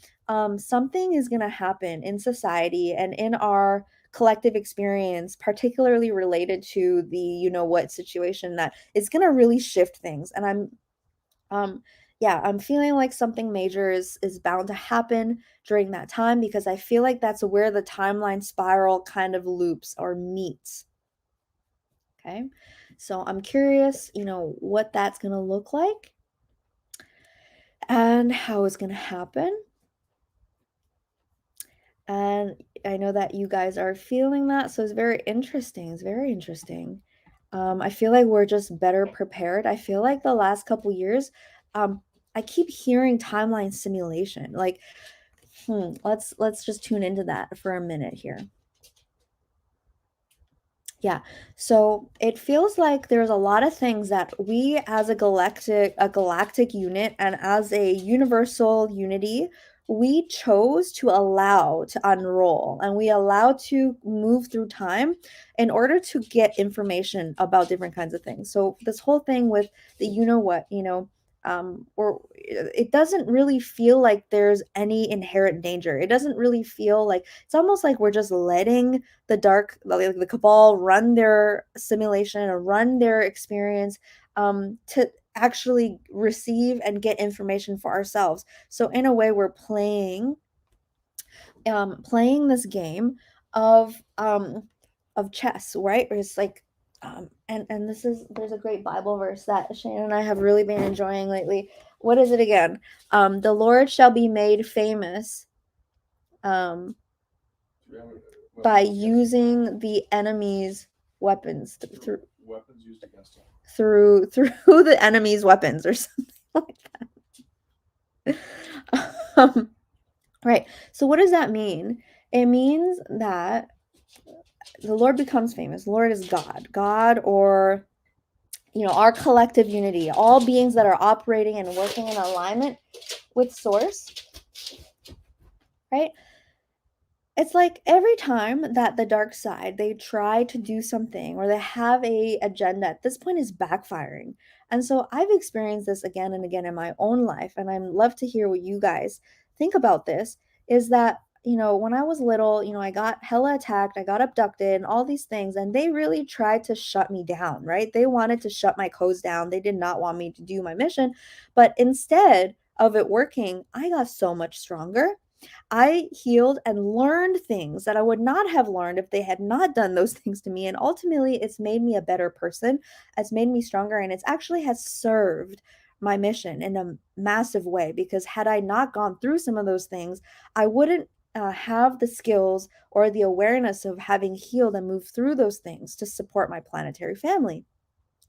something is gonna happen in society and in our collective experience, particularly related to the what situation that is gonna really shift things. And um, yeah, I'm feeling like something major is bound to happen during that time, because I feel like that's where the timeline spiral kind of loops or meets. Okay. So I'm curious, what that's going to look like and how it's going to happen. And I know that you guys are feeling that, so it's very interesting. It's very interesting. I feel like we're just better prepared. I feel like the last couple years, I keep hearing timeline simulation. Like, let's just tune into that for a minute here. Yeah. So it feels like there's a lot of things that we as a galactic unit and as a universal unity, we chose to allow to unroll, and we allow to move through time in order to get information about different kinds of things. So this whole thing with the or it doesn't really feel like there's any inherent danger. It doesn't really feel like, it's almost like we're just letting the cabal run their simulation or run their experience, to actually receive and get information for ourselves. So in a way, we're playing this game of chess, right? Where it's like, and there's a great Bible verse that Shane and I have really been enjoying lately. What is it again? The Lord shall be made famous um by using the enemy's weapons through weapons used against him. through the enemy's weapons or something like that. Right. So what does that mean? It means that the Lord becomes famous. The Lord is God. God, or our collective unity, all beings that are operating and working in alignment with source, right? It's like every time that the dark side, they try to do something or they have a agenda, at this point is backfiring. And so I've experienced this again and again in my own life, and I'd love to hear what you guys think about this. Is that, when I was little, I got hella attacked, I got abducted and all these things, and they really tried to shut me down, right? They wanted to shut my codes down. They did not want me to do my mission. But instead of it working, I got so much stronger. I healed and learned things that I would not have learned if they had not done those things to me. And ultimately, it's made me a better person. It's made me stronger. And it's actually has served my mission in a massive way, because had I not gone through some of those things, I wouldn't have the skills or the awareness of having healed and moved through those things to support my planetary family.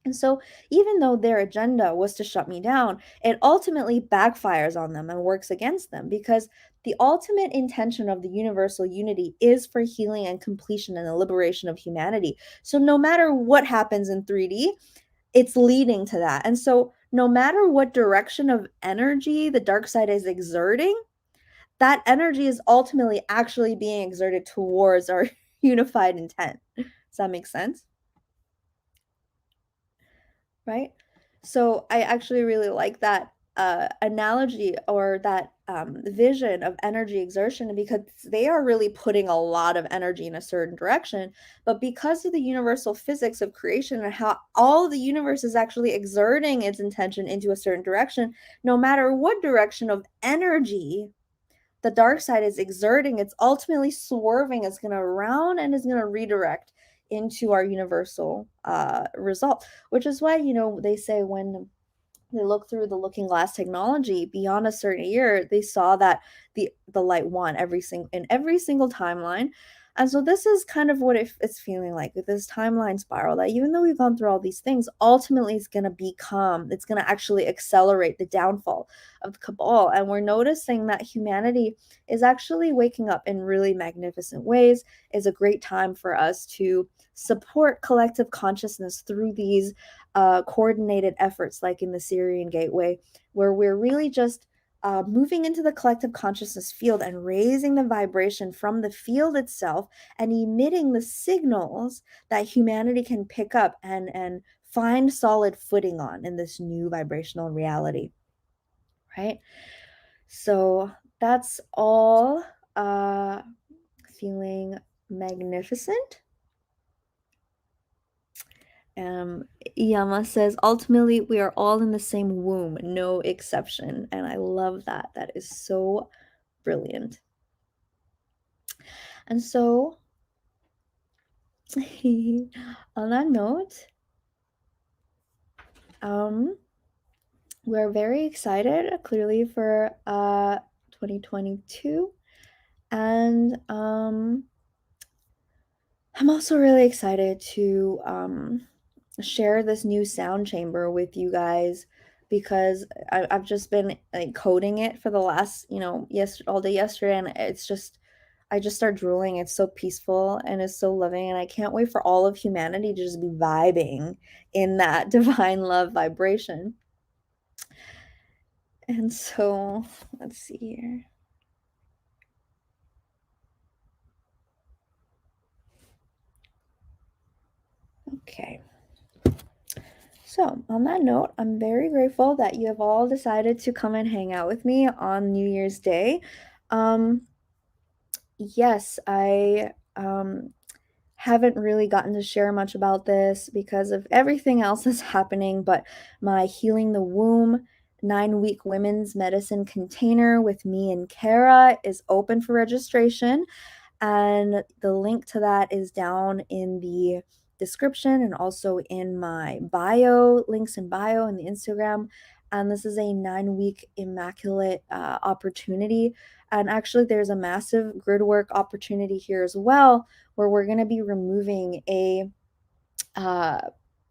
And so, even though their agenda was to shut me down, it ultimately backfires on them and works against them, because the ultimate intention of the universal unity is for healing and completion and the liberation of humanity. So, no matter what happens in 3D, it's leading to that. And so, no matter what direction of energy the dark side is exerting, that energy is ultimately actually being exerted towards our unified intent. Does that make sense? Right? So I actually really like that analogy, or that vision of energy exertion, because they are really putting a lot of energy in a certain direction. But because of the universal physics of creation and how all the universe is actually exerting its intention into a certain direction, no matter what direction of energy the dark side is exerting, it's ultimately swerving, it's going to round and is going to redirect into our universal result. Which is why, they say when they look through the looking glass technology beyond a certain year, they saw that the light won in every single timeline. And so this is kind of what it's feeling like with this timeline spiral, that even though we've gone through all these things, ultimately it's going to actually accelerate the downfall of the cabal. And we're noticing that humanity is actually waking up in really magnificent ways. Is a great time for us to support collective consciousness through these coordinated efforts, like in the Sirian Gateway, where we're really just moving into the collective consciousness field and raising the vibration from the field itself and emitting the signals that humanity can pick up and find solid footing on in this new vibrational reality, right? So that's all feeling magnificent. Yama says, ultimately, we are all in the same womb, no exception. And I love that. That is so brilliant. And so, on that note, we're very excited, clearly, for 2022. And I'm also really excited to share this new sound chamber with you guys, because I've just been like coding it for the last, all day yesterday, and I just start drooling. It's so peaceful and it's so loving, and I can't wait for all of humanity to just be vibing in that divine love vibration. And so, let's see here. Okay. So, on that note, I'm very grateful that you have all decided to come and hang out with me on New Year's Day. Yes, I haven't really gotten to share much about this because of everything else that's happening, but my Healing the Womb 9-week women's medicine container with me and Cara is open for registration. And the link to that is down in the description and also in my bio, links in bio in the Instagram. And this is a 9-week immaculate opportunity. And actually, there's a massive Gridwork opportunity here as well, where we're going to be removing a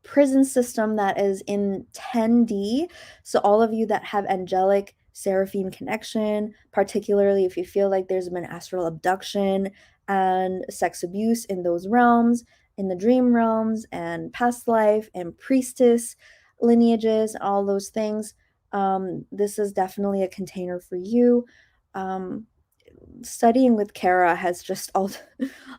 prison system that is in 10D. So all of you that have angelic seraphim connection, particularly if you feel like there's been astral abduction and sex abuse in those realms, in the dream realms, and past life and priestess lineages, and all those things. This is definitely a container for you. Studying with Cara has just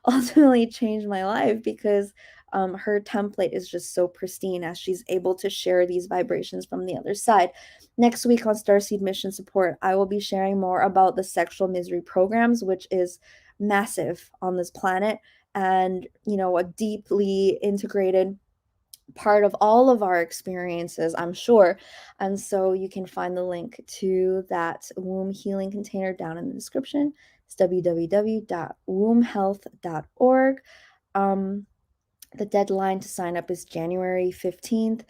ultimately changed my life because her template is just so pristine as she's able to share these vibrations from the other side. Next week on Starseed Mission Support, I will be sharing more about the sexual misery programs, which is massive on this planet and, a deeply integrated part of all of our experiences, I'm sure. And so you can find the link to that womb healing container down in the description. It's www.wombhealth.org. The deadline to sign up is January 15th.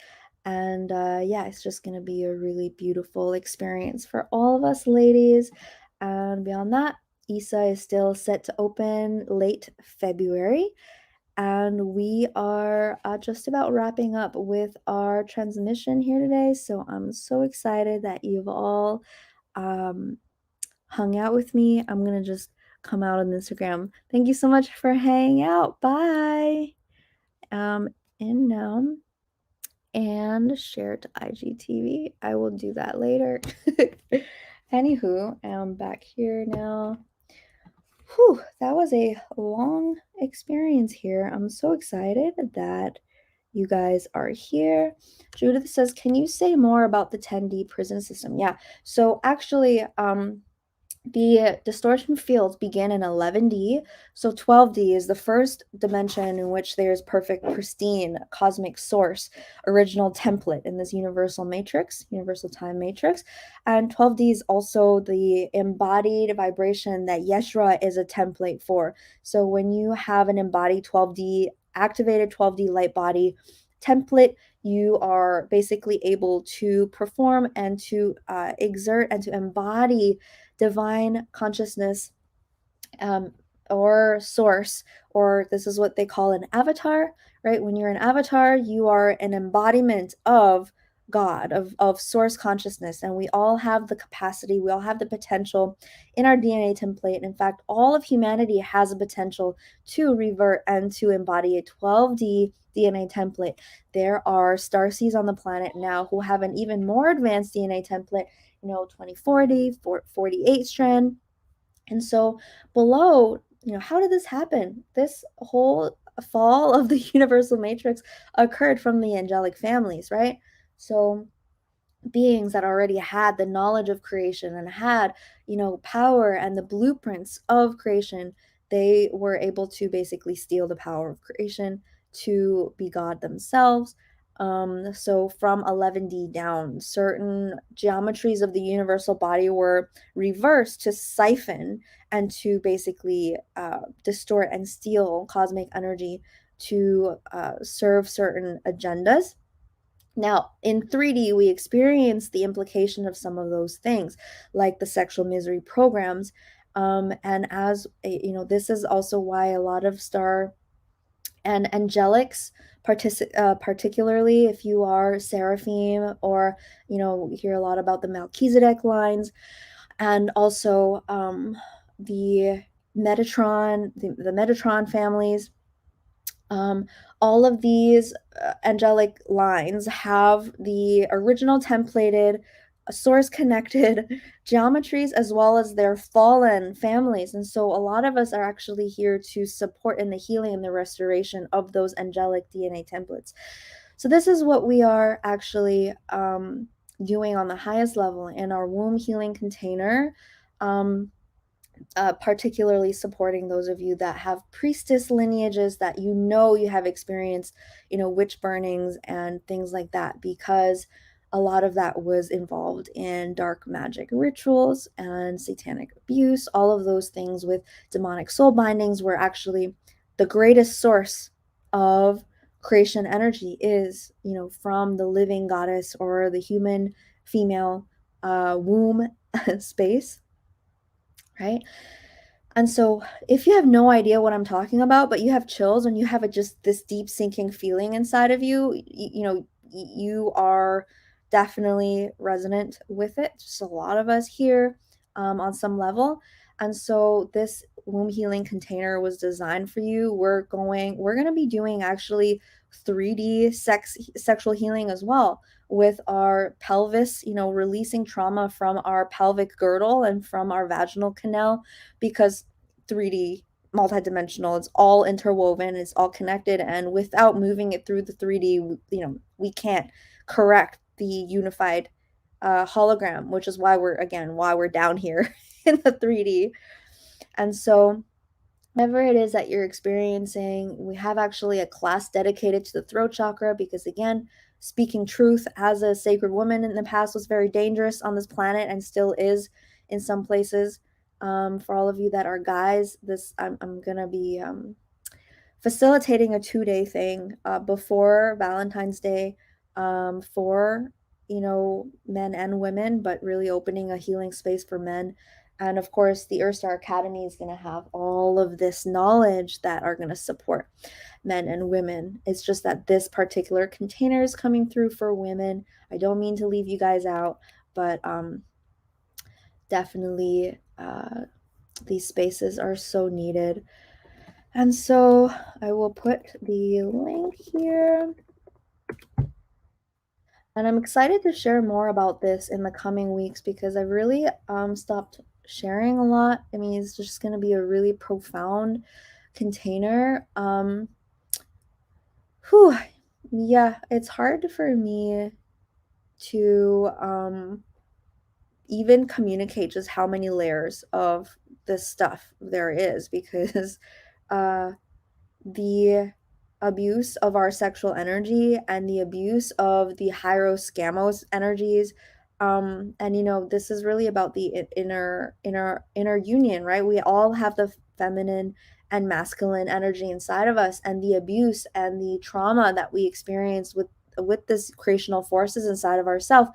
And yeah, it's just going to be a really beautiful experience for all of us ladies. And beyond that, ESA is still set to open late February. And we are just about wrapping up with our transmission here today. So I'm so excited that you've all hung out with me. I'm going to just come out on Instagram. Thank you so much for hanging out. Bye. And now, and share it to IGTV. I will do that later. Anywho, I'm back here now. Whew, that was a long experience here. I'm so excited that you guys are here. Judith says, can you say more about the 10D prison system? Yeah, so actually, the distortion fields begin in 11D. So 12D is the first dimension in which there's perfect, pristine, cosmic source, original template in this universal matrix, universal time matrix. And 12D is also the embodied vibration that Yeshua is a template for. So when you have an embodied 12D, activated 12D light body template, you are basically able to perform and to exert and to embody divine consciousness, or source, or this is what they call an avatar, right? When you're an avatar, you are an embodiment of God, of source consciousness. And we all have the capacity, we all have the potential in our DNA template. In fact, all of humanity has a potential to revert and to embody a 12D DNA template. There are starseeds on the planet now who have an even more advanced DNA template, 2040, 48 strand. And so below, how did this happen? This whole fall of the universal matrix occurred from the angelic families, right? So beings that already had the knowledge of creation and had, power and the blueprints of creation, they were able to basically steal the power of creation to be God themselves. So from 11D down, certain geometries of the universal body were reversed to siphon and to basically distort and steal cosmic energy to serve certain agendas. Now, in 3D, we experience the implication of some of those things, like the sexual misery programs. And as this is also why a lot of star and angelics, particularly if you are seraphim, or we hear a lot about the Melchizedek lines, and also the Metatron, the Metatron families. All of these angelic lines have the original templated, source connected geometries, as well as their fallen families. And so a lot of us are actually here to support in the healing and the restoration of those angelic DNA templates. So this is what we are actually doing on the highest level in our womb healing container. Particularly supporting those of you that have priestess lineages, that you have experienced, witch burnings and things like that, because a lot of that was involved in dark magic rituals and satanic abuse. All of those things with demonic soul bindings were actually the greatest source of creation energy is, from the living goddess or the human female womb space, right? And so if you have no idea what I'm talking about, but you have chills and you have just this deep sinking feeling inside of you, you are definitely resonant with it. Just a lot of us here on some level. And so this womb healing container was designed for you. We're going to be doing actually 3D sexual healing as well with our pelvis, releasing trauma from our pelvic girdle and from our vaginal canal, because 3D multidimensional, it's all interwoven, it's all connected, and without moving it through the 3D, we can't correct the unified hologram, which is why we're down here in the 3D. And so whatever it is that you're experiencing, we have actually a class dedicated to the throat chakra, because again, speaking truth as a sacred woman in the past was very dangerous on this planet and still is in some places. For all of you that are guys, I'm gonna be facilitating a 2-day thing before Valentine's Day, for men and women, but really opening a healing space for men. And of course, the EarthStar Academy is going to have all of this knowledge that are going to support men and women. It's just that this particular container is coming through for women. I don't mean to leave you guys out, but definitely these spaces are so needed. And so I will put the link here. And I'm excited to share more about this in the coming weeks, because I really stopped sharing a lot. I mean, it's just going to be a really profound container. Yeah, it's hard for me to even communicate just how many layers of this stuff there is, because the abuse of our sexual energy and the abuse of the hieros energies, and this is really about the inner union, right? We all have the feminine and masculine energy inside of us, and the abuse and the trauma that we experience with this creational forces inside of ourselves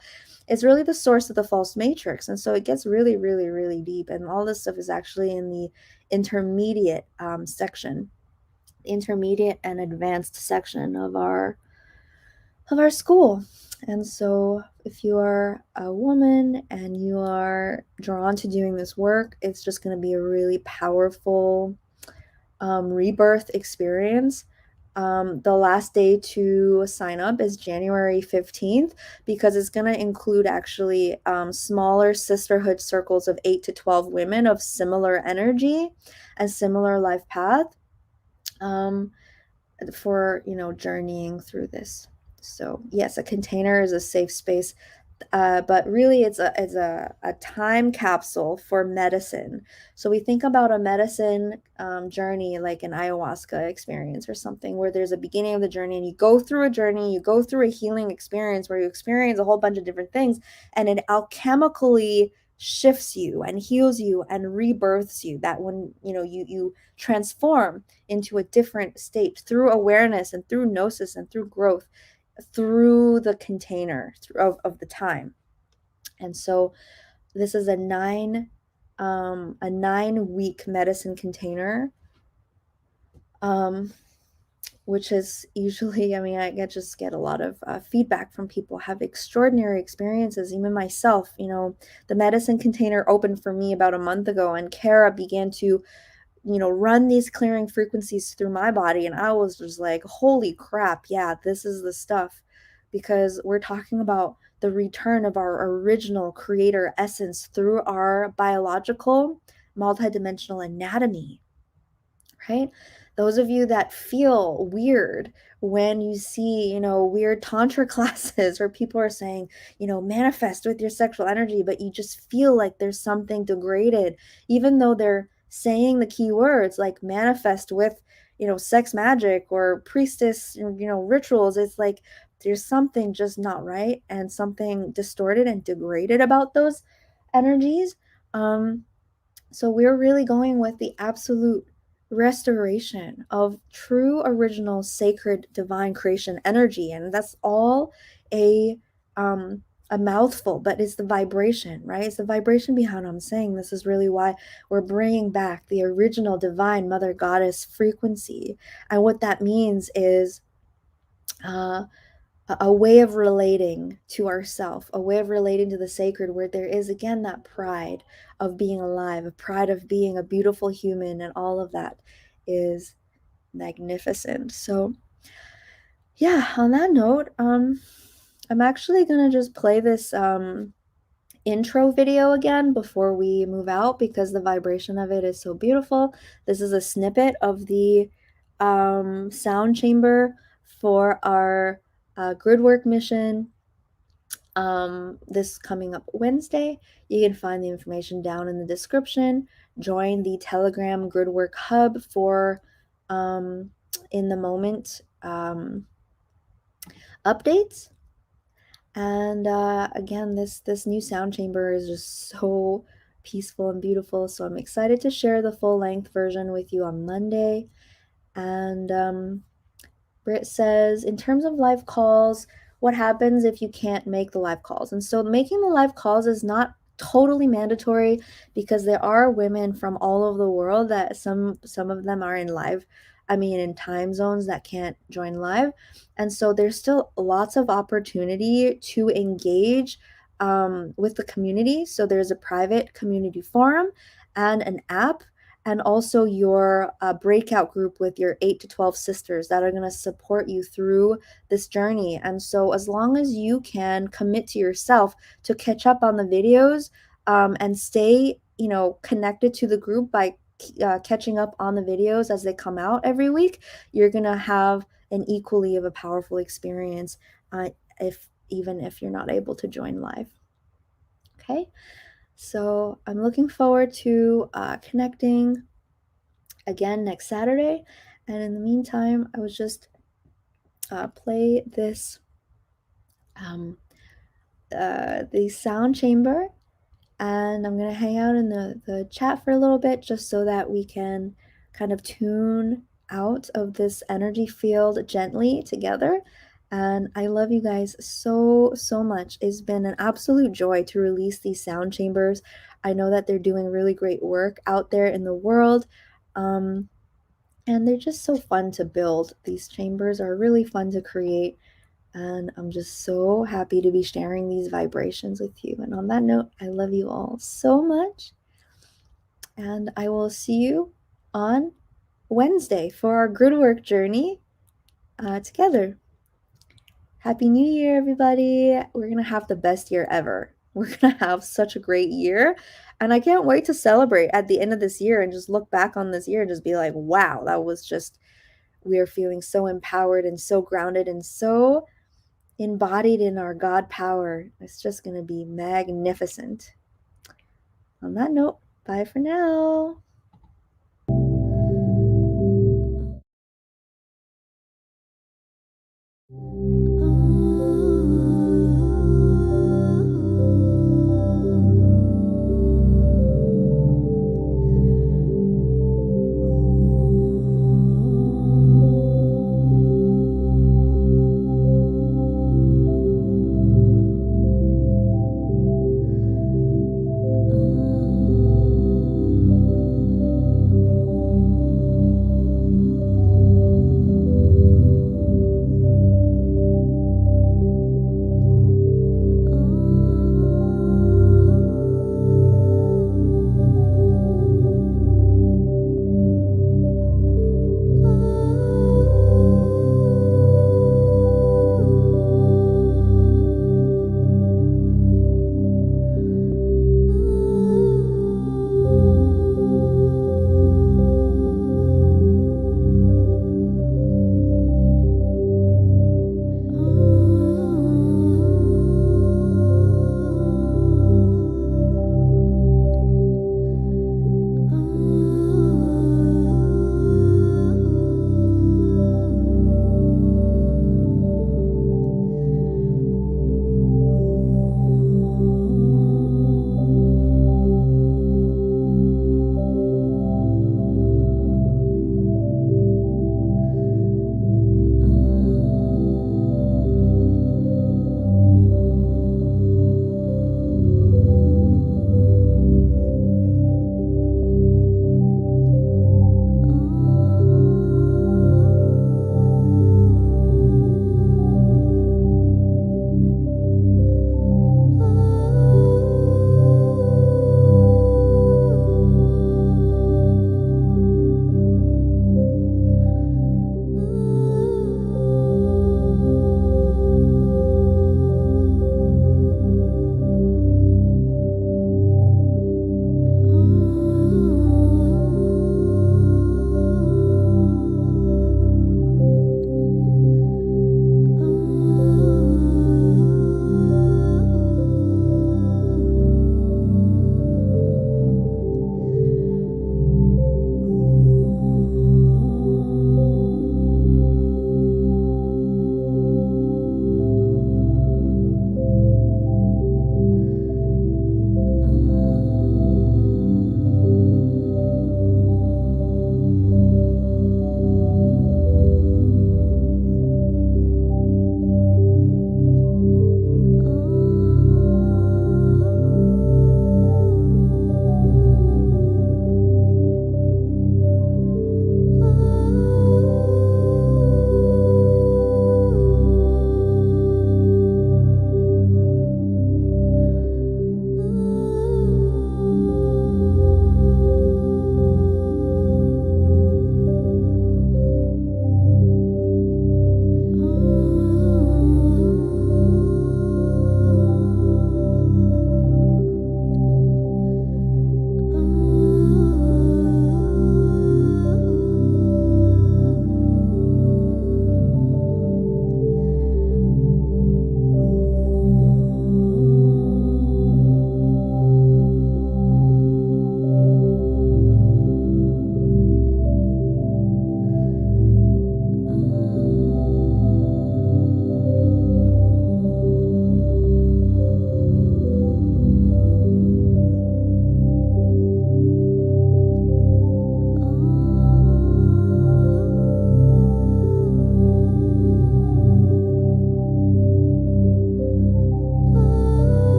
is really the source of the false matrix. And so it gets really, really, really deep, and all this stuff is actually in the intermediate section, intermediate and advanced section of our school. And so if you are a woman and you are drawn to doing this work, it's just going to be a really powerful rebirth experience. The last day to sign up is January 15th, because it's going to include actually smaller sisterhood circles of 8 to 12 women of similar energy and similar life path, for journeying through this. So yes, a container is a safe space, but really it's a time capsule for medicine. So we think about a medicine journey like an ayahuasca experience or something, where there's a beginning of the journey and you go through a journey, you go through a healing experience where you experience a whole bunch of different things, and it alchemically shifts you and heals you and rebirths you, that when you transform into a different state through awareness and through gnosis and through growth, through the container of the time. And so this is a 9-week medicine container, which is usually, I mean, I just get a lot of feedback from people, have extraordinary experiences. Even myself, the medicine container opened for me about a month ago, and Cara began to run these clearing frequencies through my body, and I was just like, holy crap, yeah, this is the stuff. Because we're talking about the return of our original creator essence through our biological multidimensional anatomy, right? Those of you that feel weird when you see, weird tantra classes where people are saying, manifest with your sexual energy, but you just feel like there's something degraded, even though they're saying the key words like manifest with, sex magic or priestess, rituals. It's like there's something just not right and something distorted and degraded about those energies. So we're really going with the absolute restoration of true, original, sacred, divine creation energy, and that's all a mouthful, but it's the vibration, right? It's the vibration behind what I'm saying. This is really why we're bringing back the original divine mother goddess frequency. And what that means is a way of relating to ourself, a way of relating to the sacred, where there is again that pride of being alive, a pride of being a beautiful human, and all of that is magnificent. So yeah, on that note, I'm actually gonna just play this intro video again before we move out because the vibration of it is so beautiful. This is a snippet of the sound chamber for our Gridwork mission this coming up Wednesday. You can find the information down in the description. Join the Telegram Gridwork Hub for in the moment updates. And again, this new sound chamber is just so peaceful and beautiful. So I'm excited to share the full length version with you on Monday. And Britt says, in terms of live calls, what happens if you can't make the live calls? And so making the live calls is not totally mandatory because there are women from all over the world that some of them are in live, I mean in time zones that can't join live. And so there's still lots of opportunity to engage with the community. So there's a private community forum and an app, and also your breakout group with your 8 to 12 sisters that are going to support you through this journey. And so as long as you can commit to yourself to catch up on the videos and stay, connected to the group by catching up on the videos as they come out every week, you're going to have an equally of a powerful experience even if you're not able to join live. Okay, so I'm looking forward to connecting again next Saturday. And in the meantime, I was just play this the sound chamber, and I'm gonna hang out in the chat for a little bit just so that we can kind of tune out of this energy field gently together. And I love you guys so much. It's been an absolute joy to release these sound chambers. I know that they're doing really great work out there in the world. And they're just so fun to build. These chambers are really fun to create. And I'm just so happy to be sharing these vibrations with you. And on that note, I love you all so much. And I will see you on Wednesday for our Gridwork journey together. Happy New Year, everybody. We're going to have the best year ever. We're going to have such a great year. And I can't wait to celebrate at the end of this year and just look back on this year and just be like, wow, that was just, we are feeling so empowered and so grounded and so embodied in our God power. It's just going to be magnificent. On that note, bye for now.